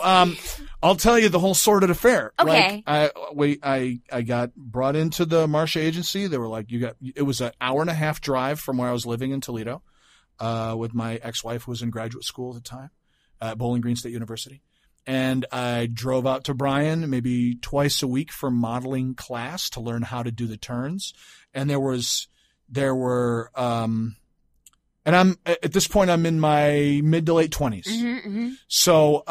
I'll tell you the whole sordid affair. Okay. Like, I got brought into the Marcia agency. They were like, it was an hour and a half drive from where I was living in Toledo, with my ex-wife who was in graduate school at the time, at Bowling Green State University. And I drove out to Bryan maybe twice a week for modeling class to learn how to do the turns. And there were, and I'm at this point, I'm in my mid to late 20s. Mm-hmm, mm-hmm. So,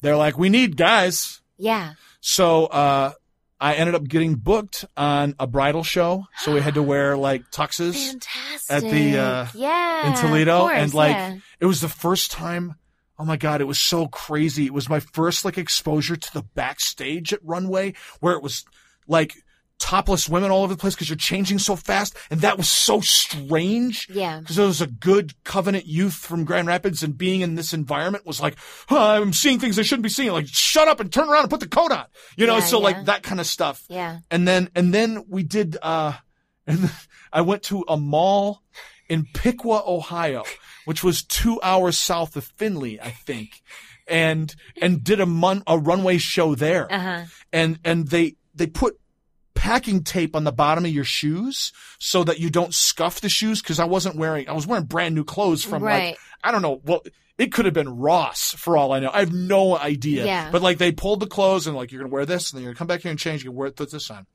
they're like, we need guys. Yeah. So, I ended up getting booked on a bridal show. So we had to wear like tuxes Fantastic. at the, in Toledo. Of course, and like, yeah. it was the first time. Oh my God. It was so crazy. It was my first like exposure to the backstage at Runway where it was like topless women all over the place because you're changing so fast. And that was so strange. Yeah. Because there was a good Covenant youth from Grand Rapids, and being in this environment was like, I'm seeing things I shouldn't be seeing. Like, shut up and turn around and put the coat on. You know, like that kind of stuff. Yeah. And then we did, and I went to a mall in Piqua, Ohio, which was 2 hours south of Findlay, I think. And did a runway show there. Uh-huh. And they put packing tape on the bottom of your shoes so that you don't scuff the shoes. Cause I was wearing brand new clothes from like, I don't know. Well, it could have been Ross for all I know. I have no idea. Yeah. But like they pulled the clothes and like, you're going to wear this and then you're going to come back here and change. You can put this on.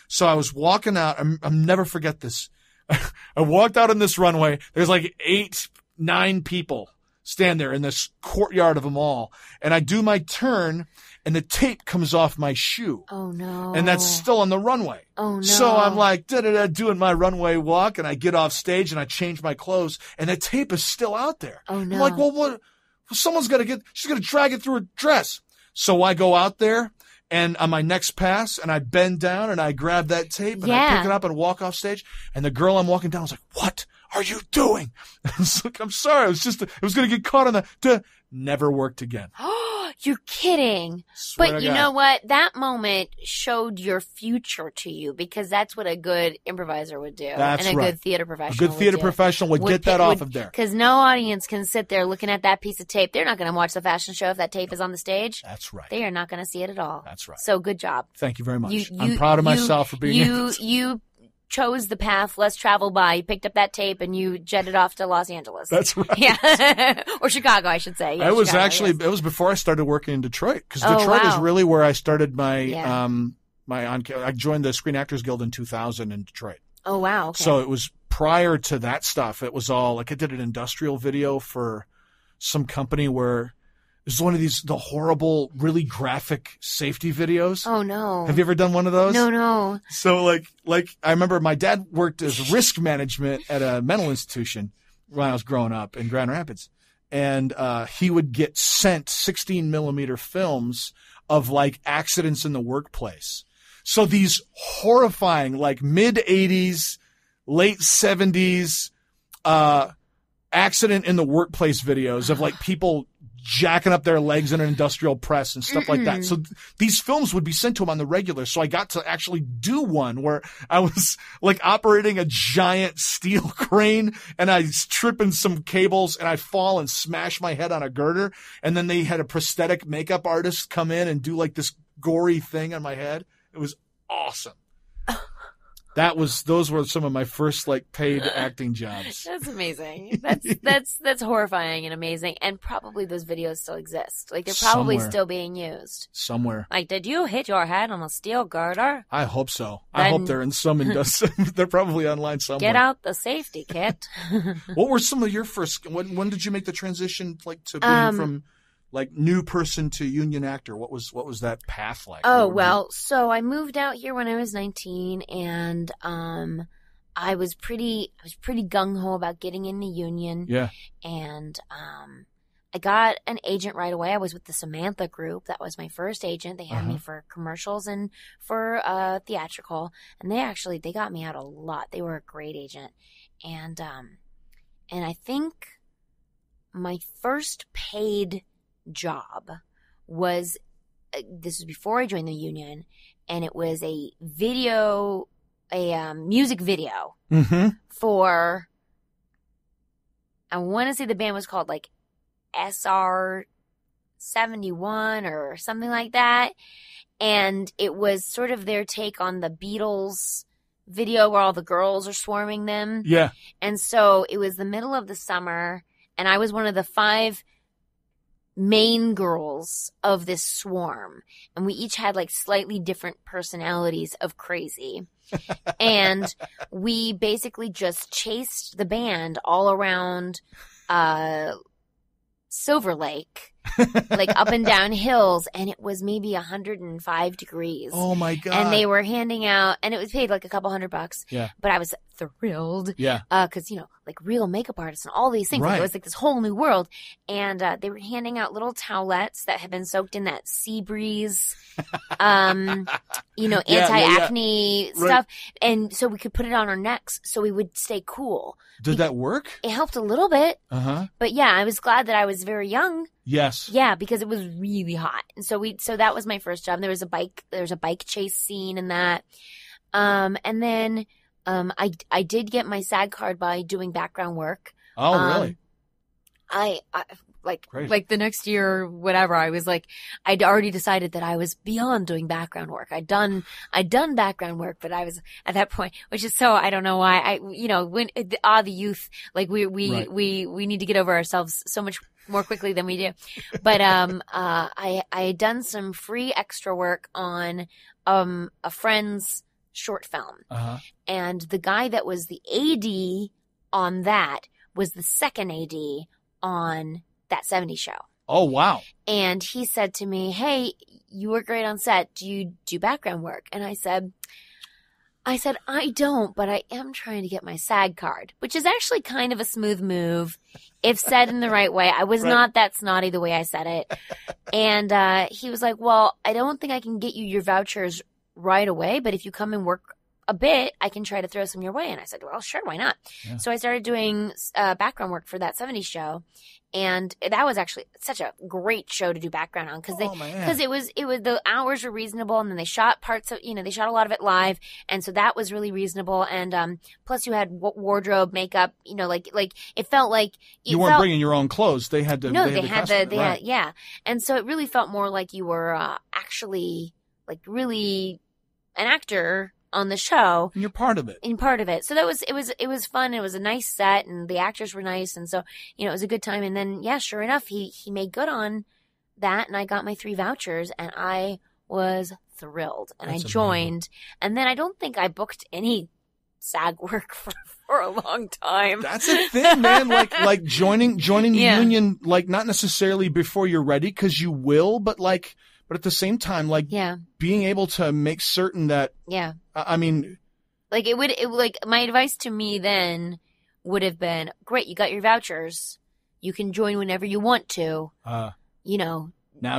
So I was walking out. I'll never forget this. I walked out on this runway. There's like 8-9 people stand there in this courtyard of a mall. And I do my turn and the tape comes off my shoe. Oh no. And that's still on the runway. Oh no. So I'm like, doing my runway walk, and I get off stage and I change my clothes and the tape is still out there. Oh no. I'm like, well, what? Someone's she's going to drag it through her dress. So I go out there and on my next pass and I bend down and I grab that tape and I pick it up and walk off stage. And the girl I'm walking down was like, what are you doing? I was like, I'm sorry. It was going to get caught on never worked again. You're kidding. Swear But to you God. know what? That moment showed your future to you, because that's what a good improviser would do. That's and a right. good theater professional A good theater professional would get that off of there. Because no audience can sit there looking at that piece of tape. They're not going to watch the fashion show if that tape is on the stage. That's right. They are not going to see it at all. That's right. So good job. Thank you very much. I'm proud of myself for being You chose the path less traveled by. You picked up that tape and you jetted off to Los Angeles. That's right. Yeah. Or Chicago, I should say. Yeah, it was Chicago, it was before I started working in Detroit, because Oh, Detroit is wow. really where I started my, Yeah. I joined the Screen Actors Guild in 2000 in Detroit. Oh, wow. Okay. So it was prior to that stuff. It was all like, I did an industrial video for some company where it was one of the horrible, really graphic safety videos. Oh, no. Have you ever done one of those? No. So like I remember my dad worked as risk management at a mental institution when I was growing up in Grand Rapids. And he would get sent 16 millimeter films of like accidents in the workplace. So these horrifying, like mid 80s, late 70s, accident in the workplace videos of like people jacking up their legs in an industrial press and stuff like that. So these films would be sent to him on the regular. So I got to actually do one where I was like operating a giant steel crane and I was tripping some cables and I fall and smash my head on a girder. And then they had a prosthetic makeup artist come in and do like this gory thing on my head. It was awesome. Those were some of my first like paid acting jobs. That's amazing. That's horrifying and amazing. And probably those videos still exist. Like they're probably still being used. Somewhere. Like, did you hit your head on a steel girder? I hope so. I hope they're in some industry. They're probably online somewhere. Get out the safety kit. What were some of your first, when did you make the transition like to being from like new person to union actor? What was that path like? Oh, well, so I moved out here when I was 19 and I was pretty gung ho about getting in the union. Yeah. And I got an agent right away. I was with the Samantha Group. That was my first agent. They had me for commercials and for theatrical. And they got me out a lot. They were a great agent. And I think my first paid job was this was before I joined the union, and it was a music video for, I want to say the band was called like SR 71 or something like that, and it was sort of their take on the Beatles video where all the girls are swarming them. Yeah. And so it was the middle of the summer, and I was one of the 5 main girls of this swarm, and we each had like slightly different personalities of crazy. And we basically just chased the band all around Silver Lake, like up and down hills, and it was maybe 105 degrees. Oh my God. And they were handing out, and it was paid like a couple $100. Yeah. But I was thrilled. Yeah. Cause like real makeup artists and all these things. Right. Like, it was like this whole new world. And, they were handing out little towelettes that had been soaked in that sea breeze, anti-acne stuff. Right. And so we could put it on our necks so we would stay cool. Did that work? It helped a little bit. But yeah, I was glad that I was very young. Yes. Yeah, because it was really hot. And so that was my first job. There was a bike chase scene in that. And then I did get my SAG card by doing background work. Oh, really? I Great. like the next year or whatever, I was like, I'd already decided that I was beyond doing background work. I'd done background work, but I was at that point, which is so, I don't know why when the youth, like we need to get over ourselves so much more quickly than we do. But, I had done some free extra work on, a friend's short film. And the guy that was the AD on that was the second AD on that 70s show. Oh, wow. And he said to me, hey, you were great on set. Do you do background work? And I said, I don't, but I am trying to get my SAG card, which is actually kind of a smooth move if said in the right way. I was not that snotty the way I said it. And he was like, well, I don't think I can get you your vouchers right away, but if you come and work a bit, I can try to throw some your way. And I said, well, sure, why not? Yeah. So I started doing background work for that 70s show. And that was actually such a great show to do background on because it was the hours were reasonable, and then they shot parts of they shot a lot of it live, and so that was really reasonable. And plus you had wardrobe, makeup, like it felt like you weren't bringing your own clothes. They had to. No, they had yeah, and so it really felt more like you were actually like really an actor on the show. And you're part of it. So that was, it was fun. It was a nice set, and the actors were nice. And so, it was a good time. And then, yeah, sure enough, he made good on that, and I got my 3 vouchers, and I was thrilled. And That's I joined. amazing. And then I don't think I booked any SAG work for a long time. That's a thing, man. Like joining the union, like not necessarily before you're ready, because you will, but at the same time, being able to make certain that, I mean, like my advice to me then would have been, great, you got your vouchers. You can join whenever you want to, now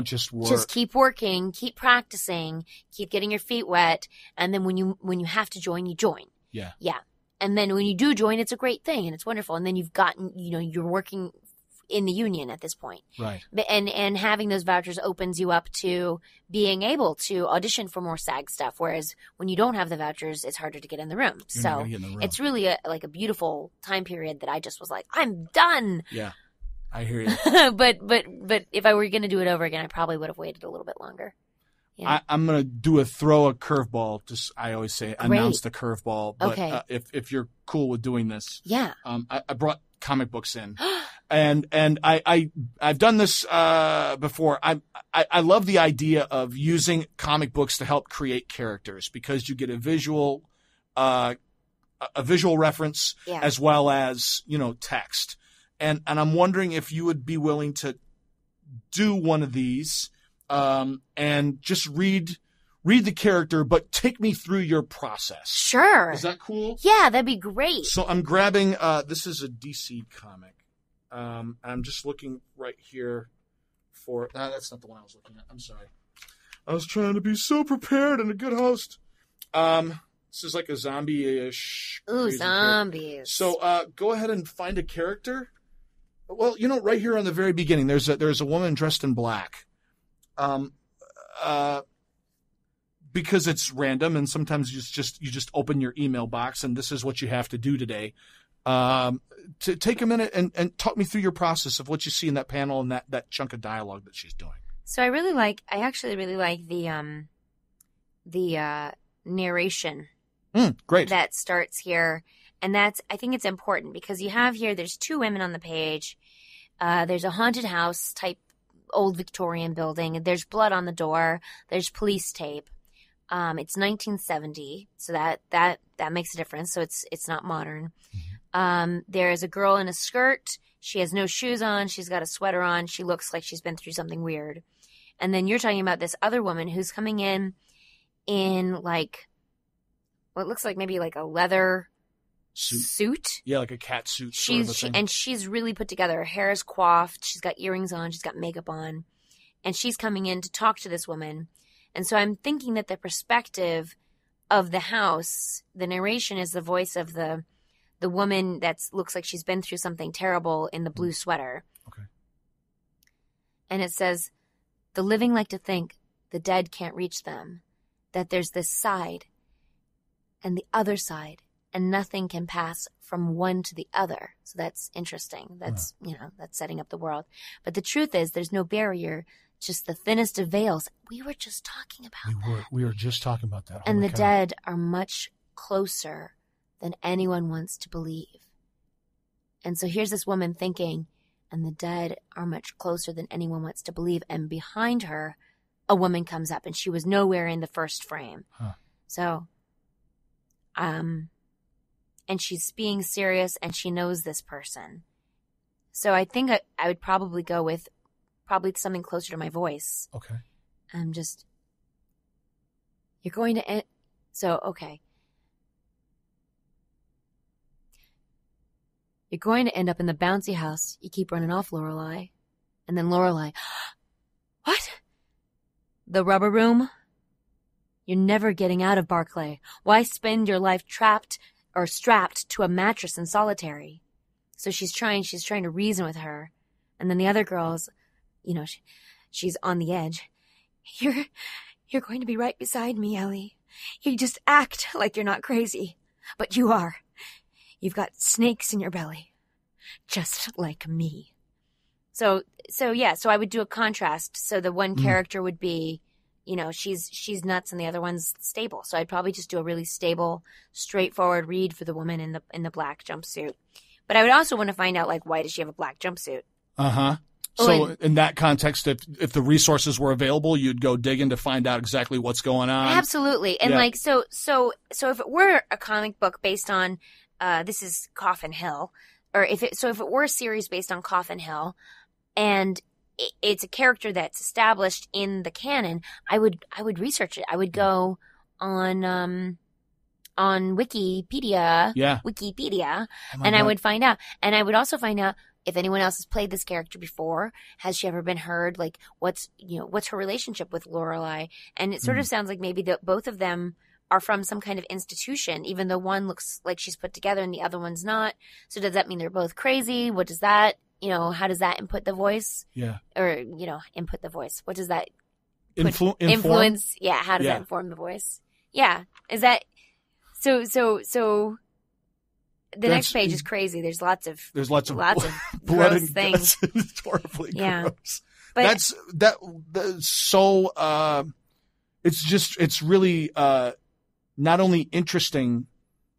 just work. Just keep working, keep practicing, keep getting your feet wet. And then when you have to join, you join. Yeah. Yeah. And then when you do join, it's a great thing and it's wonderful. And then you've gotten, you're working in the union at this point. Right. And having those vouchers opens you up to being able to audition for more SAG stuff. Whereas when you don't have the vouchers, it's harder to get in the room. You're not gonna get in the room. It's really a beautiful time period that I just was like, I'm done. Yeah. I hear you. but if I were going to do it over again, I probably would have waited a little bit longer. Yeah. I'm going to throw a curveball. Just, I always say, announce the curveball. But okay. If you're cool with doing this. Yeah. I brought comic books in and I've done this, before. I love the idea of using comic books to help create characters because you get a visual reference as well as, text. And I'm wondering if you would be willing to do one of these, and just read the character, but take me through your process. Sure. Is that cool? Yeah, that'd be great. So I'm grabbing, this is a DC comic. I'm just looking right here for, that's not the one I was looking at. I'm sorry. I was trying to be so prepared and a good host. This is like a zombie-ish. Ooh, zombies. So, go ahead and find a character. Well, right here on the very beginning, there's a woman dressed in black. Because it's random and sometimes you just open your email box and this is what you have to do today. To take a minute and talk me through your process of what you see in that panel and that chunk of dialogue that she's doing. So I actually really like the narration. Great. That starts here. And I think it's important because you have here, there's two women on the page. There's a haunted house type old Victorian building. There's blood on the door. There's police tape. It's 1970. So that makes a difference. So it's not modern. Mm-hmm. There's a girl in a skirt. She has no shoes on. She's got a sweater on. She looks like she's been through something weird. And then you're talking about this other woman who's coming in like what looks like maybe like a leather suit. Yeah, like a cat suit. And she's really put together. Her hair is coiffed. She's got earrings on. She's got makeup on. And she's coming in to talk to this woman. And so I'm thinking that the perspective of the house, the narration is the voice of the woman that looks like she's been through something terrible in the blue sweater. Okay. And it says, the living like to think the dead can't reach them, that there's this side and the other side, and nothing can pass from one to the other. So that's interesting. That's, that's setting up the world. But the truth is there's no barrier, just the thinnest of veils. We were just talking about We were just talking about that. And the dead are much closer than anyone wants to believe. And so here's this woman thinking, and the dead are much closer than anyone wants to believe. And behind her, a woman comes up, and she was nowhere in the first frame. Huh. So, and she's being serious, and she knows this person. So I think I would probably go with something closer to my voice. Okay. You're going to end. So, okay. You're going to end up in the bouncy house. You keep running off, Lorelei. And then Lorelei, what? The rubber room? You're never getting out of Barclay. Why spend your life trapped or strapped to a mattress in solitary? So she's trying to reason with her. And then the other girl's, she's on the edge. You're going to be right beside me, Ellie. You just act like you're not crazy. But you are. You've got snakes in your belly. Just like me. So I would do a contrast. So the one character would be, she's nuts and the other one's stable. So I'd probably just do a really stable, straightforward read for the woman in the black jumpsuit. But I would also want to find out, why does she have a black jumpsuit? Uh-huh. So in that context, if the resources were available, you'd go digging to find out exactly what's going on. Absolutely. And so if it were a comic book based on, this is Coffin Hill, or if it were a series based on Coffin Hill, and it's a character that's established in the canon, I would research it. I would go on Wikipedia, and I would find out. And I would also find out if anyone else has played this character before. Has she ever been heard? What's her relationship with Lorelei? And it sort of sounds like maybe both of them are from some kind of institution, even though one looks like she's put together and the other one's not. So does that mean they're both crazy? What does that how does that input the voice? Yeah. Or, input the voice. What does that influence? Yeah. How does that inform the voice? Yeah. Is that so the next page is crazy. There's lots of blood gross things. It's horribly gross. But that's so it's really not only interesting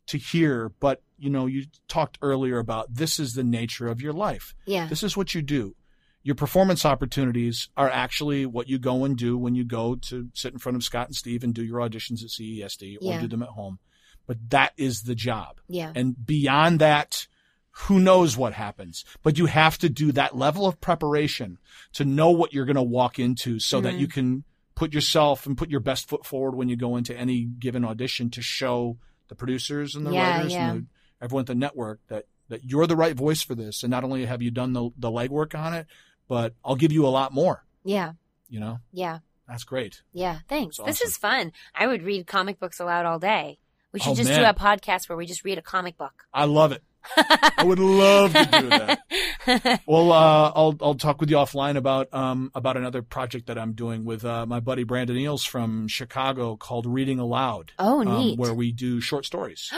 to hear, but you talked earlier about this is the nature of your life. Yeah. This is what you do. Your performance opportunities are actually what you go and do when you go to sit in front of Scott and Steve and do your auditions at CESD or do them at home. But that is the job. Yeah. And beyond that, who knows what happens. But you have to do that level of preparation to know what you're going to walk into so that you can put yourself and put your best foot forward when you go into any given audition to show the producers and the writers and everyone at the network that you're the right voice for this. And not only have you done the legwork on it, but I'll give you a lot more. Yeah. Yeah. That's great. Yeah. Thanks. Awesome. This is fun. I would read comic books aloud all day. We should do a podcast where we just read a comic book. I love it. I would love to do that. Well, I'll talk with you offline about another project that I'm doing with my buddy Brandon Eels from Chicago called Reading Aloud. Oh, neat. Where we do short stories.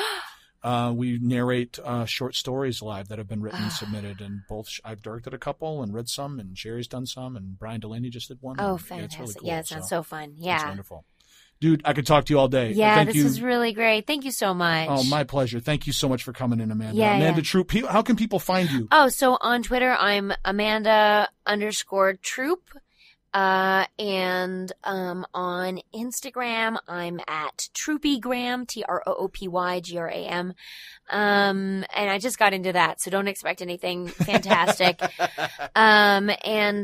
We narrate short stories live that have been written and submitted, and I've directed a couple and read some, and Sherry's done some, and Brian Delaney just did one. Oh, fantastic! It's really cool. Yeah, it sounds so fun. Yeah, it's wonderful. Dude, I could talk to you all day. Yeah, this was really great. Thank you so much. Oh, my pleasure. Thank you so much for coming in, Amanda. Yeah, Amanda Troop. How can people find you? Oh, so on Twitter, I'm Amanda_Troop. And on Instagram, I'm at Troopygram, TROOPYGRAM. And I just got into that, so don't expect anything fantastic. And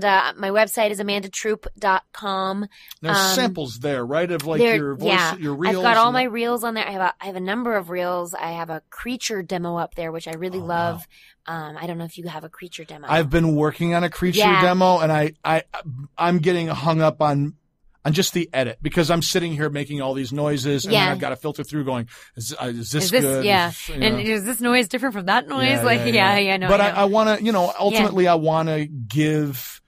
my website is amandatroop.com. There's samples there, right? Of your voice, your reels. I've got all my reels on there. I have a number of reels. I have a creature demo up there, which I really love. Wow. I don't know if you have a creature demo. I've been working on a creature demo, and I'm getting hung up on just the edit because I'm sitting here making all these noises, and then I've got to filter through going, is this good? Yeah. And is this noise different from that noise? No. But I want to, ultimately I want to give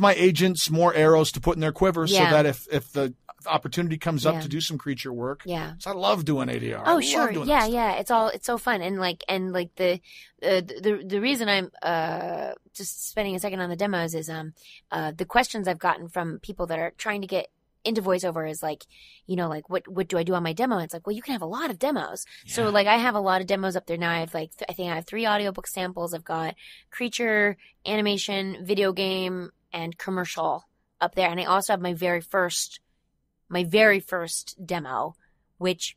my agents more arrows to put in their quiver so that if the opportunity comes up to do some creature work. Yeah. So I love doing ADR. Oh, sure. Yeah. It's so fun. And the reason I'm just spending a second on the demos is the questions I've gotten from people that are trying to get into voiceover is what do I do on my demo? And it's like, well, you can have a lot of demos. Yeah. So I have a lot of demos up there now. I have I think I have 3 audiobook samples. I've got creature, animation, video game, and commercial up there. And I also have my very first demo, which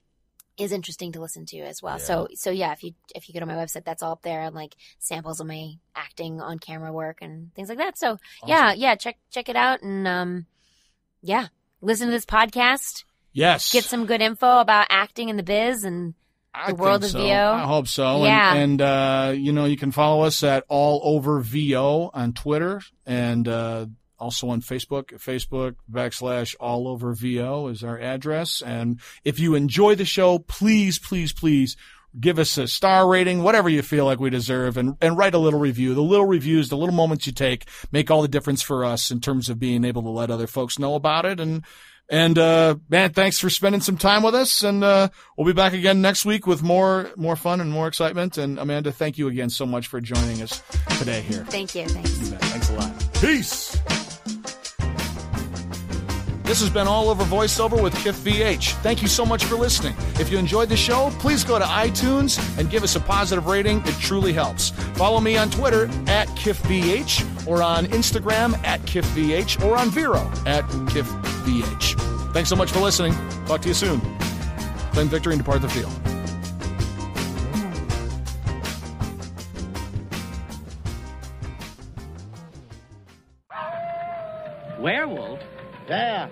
is interesting to listen to as well. Yeah. So yeah, if you go to my website, that's all up there, and samples of my acting on camera work and things like that. So awesome. yeah, check it out, and listen to this podcast. Yes, get some good info about acting in the biz and the world of VO. I hope so. Yeah, and you can follow us at All Over VO on Twitter, and also on Facebook / All Over VO is our address. And if you enjoy the show, please, please, please give us a star rating, whatever you feel like we deserve, and write a little review. The little reviews, the little moments you take make all the difference for us in terms of being able to let other folks know about it. And man, thanks for spending some time with us. And we'll be back again next week with more fun and more excitement. And Amanda, thank you again so much for joining us today here. Thank you. Thanks. Thanks a lot. Peace. This has been All Over Voiceover with Kif VH. Thank you so much for listening. If you enjoyed the show, please go to iTunes and give us a positive rating. It truly helps. Follow me on Twitter at KifVH, or on Instagram at KifVH, or on Vero at KifVH. Thanks so much for listening. Talk to you soon. Claim victory and depart the field. Werewolf? Yeah,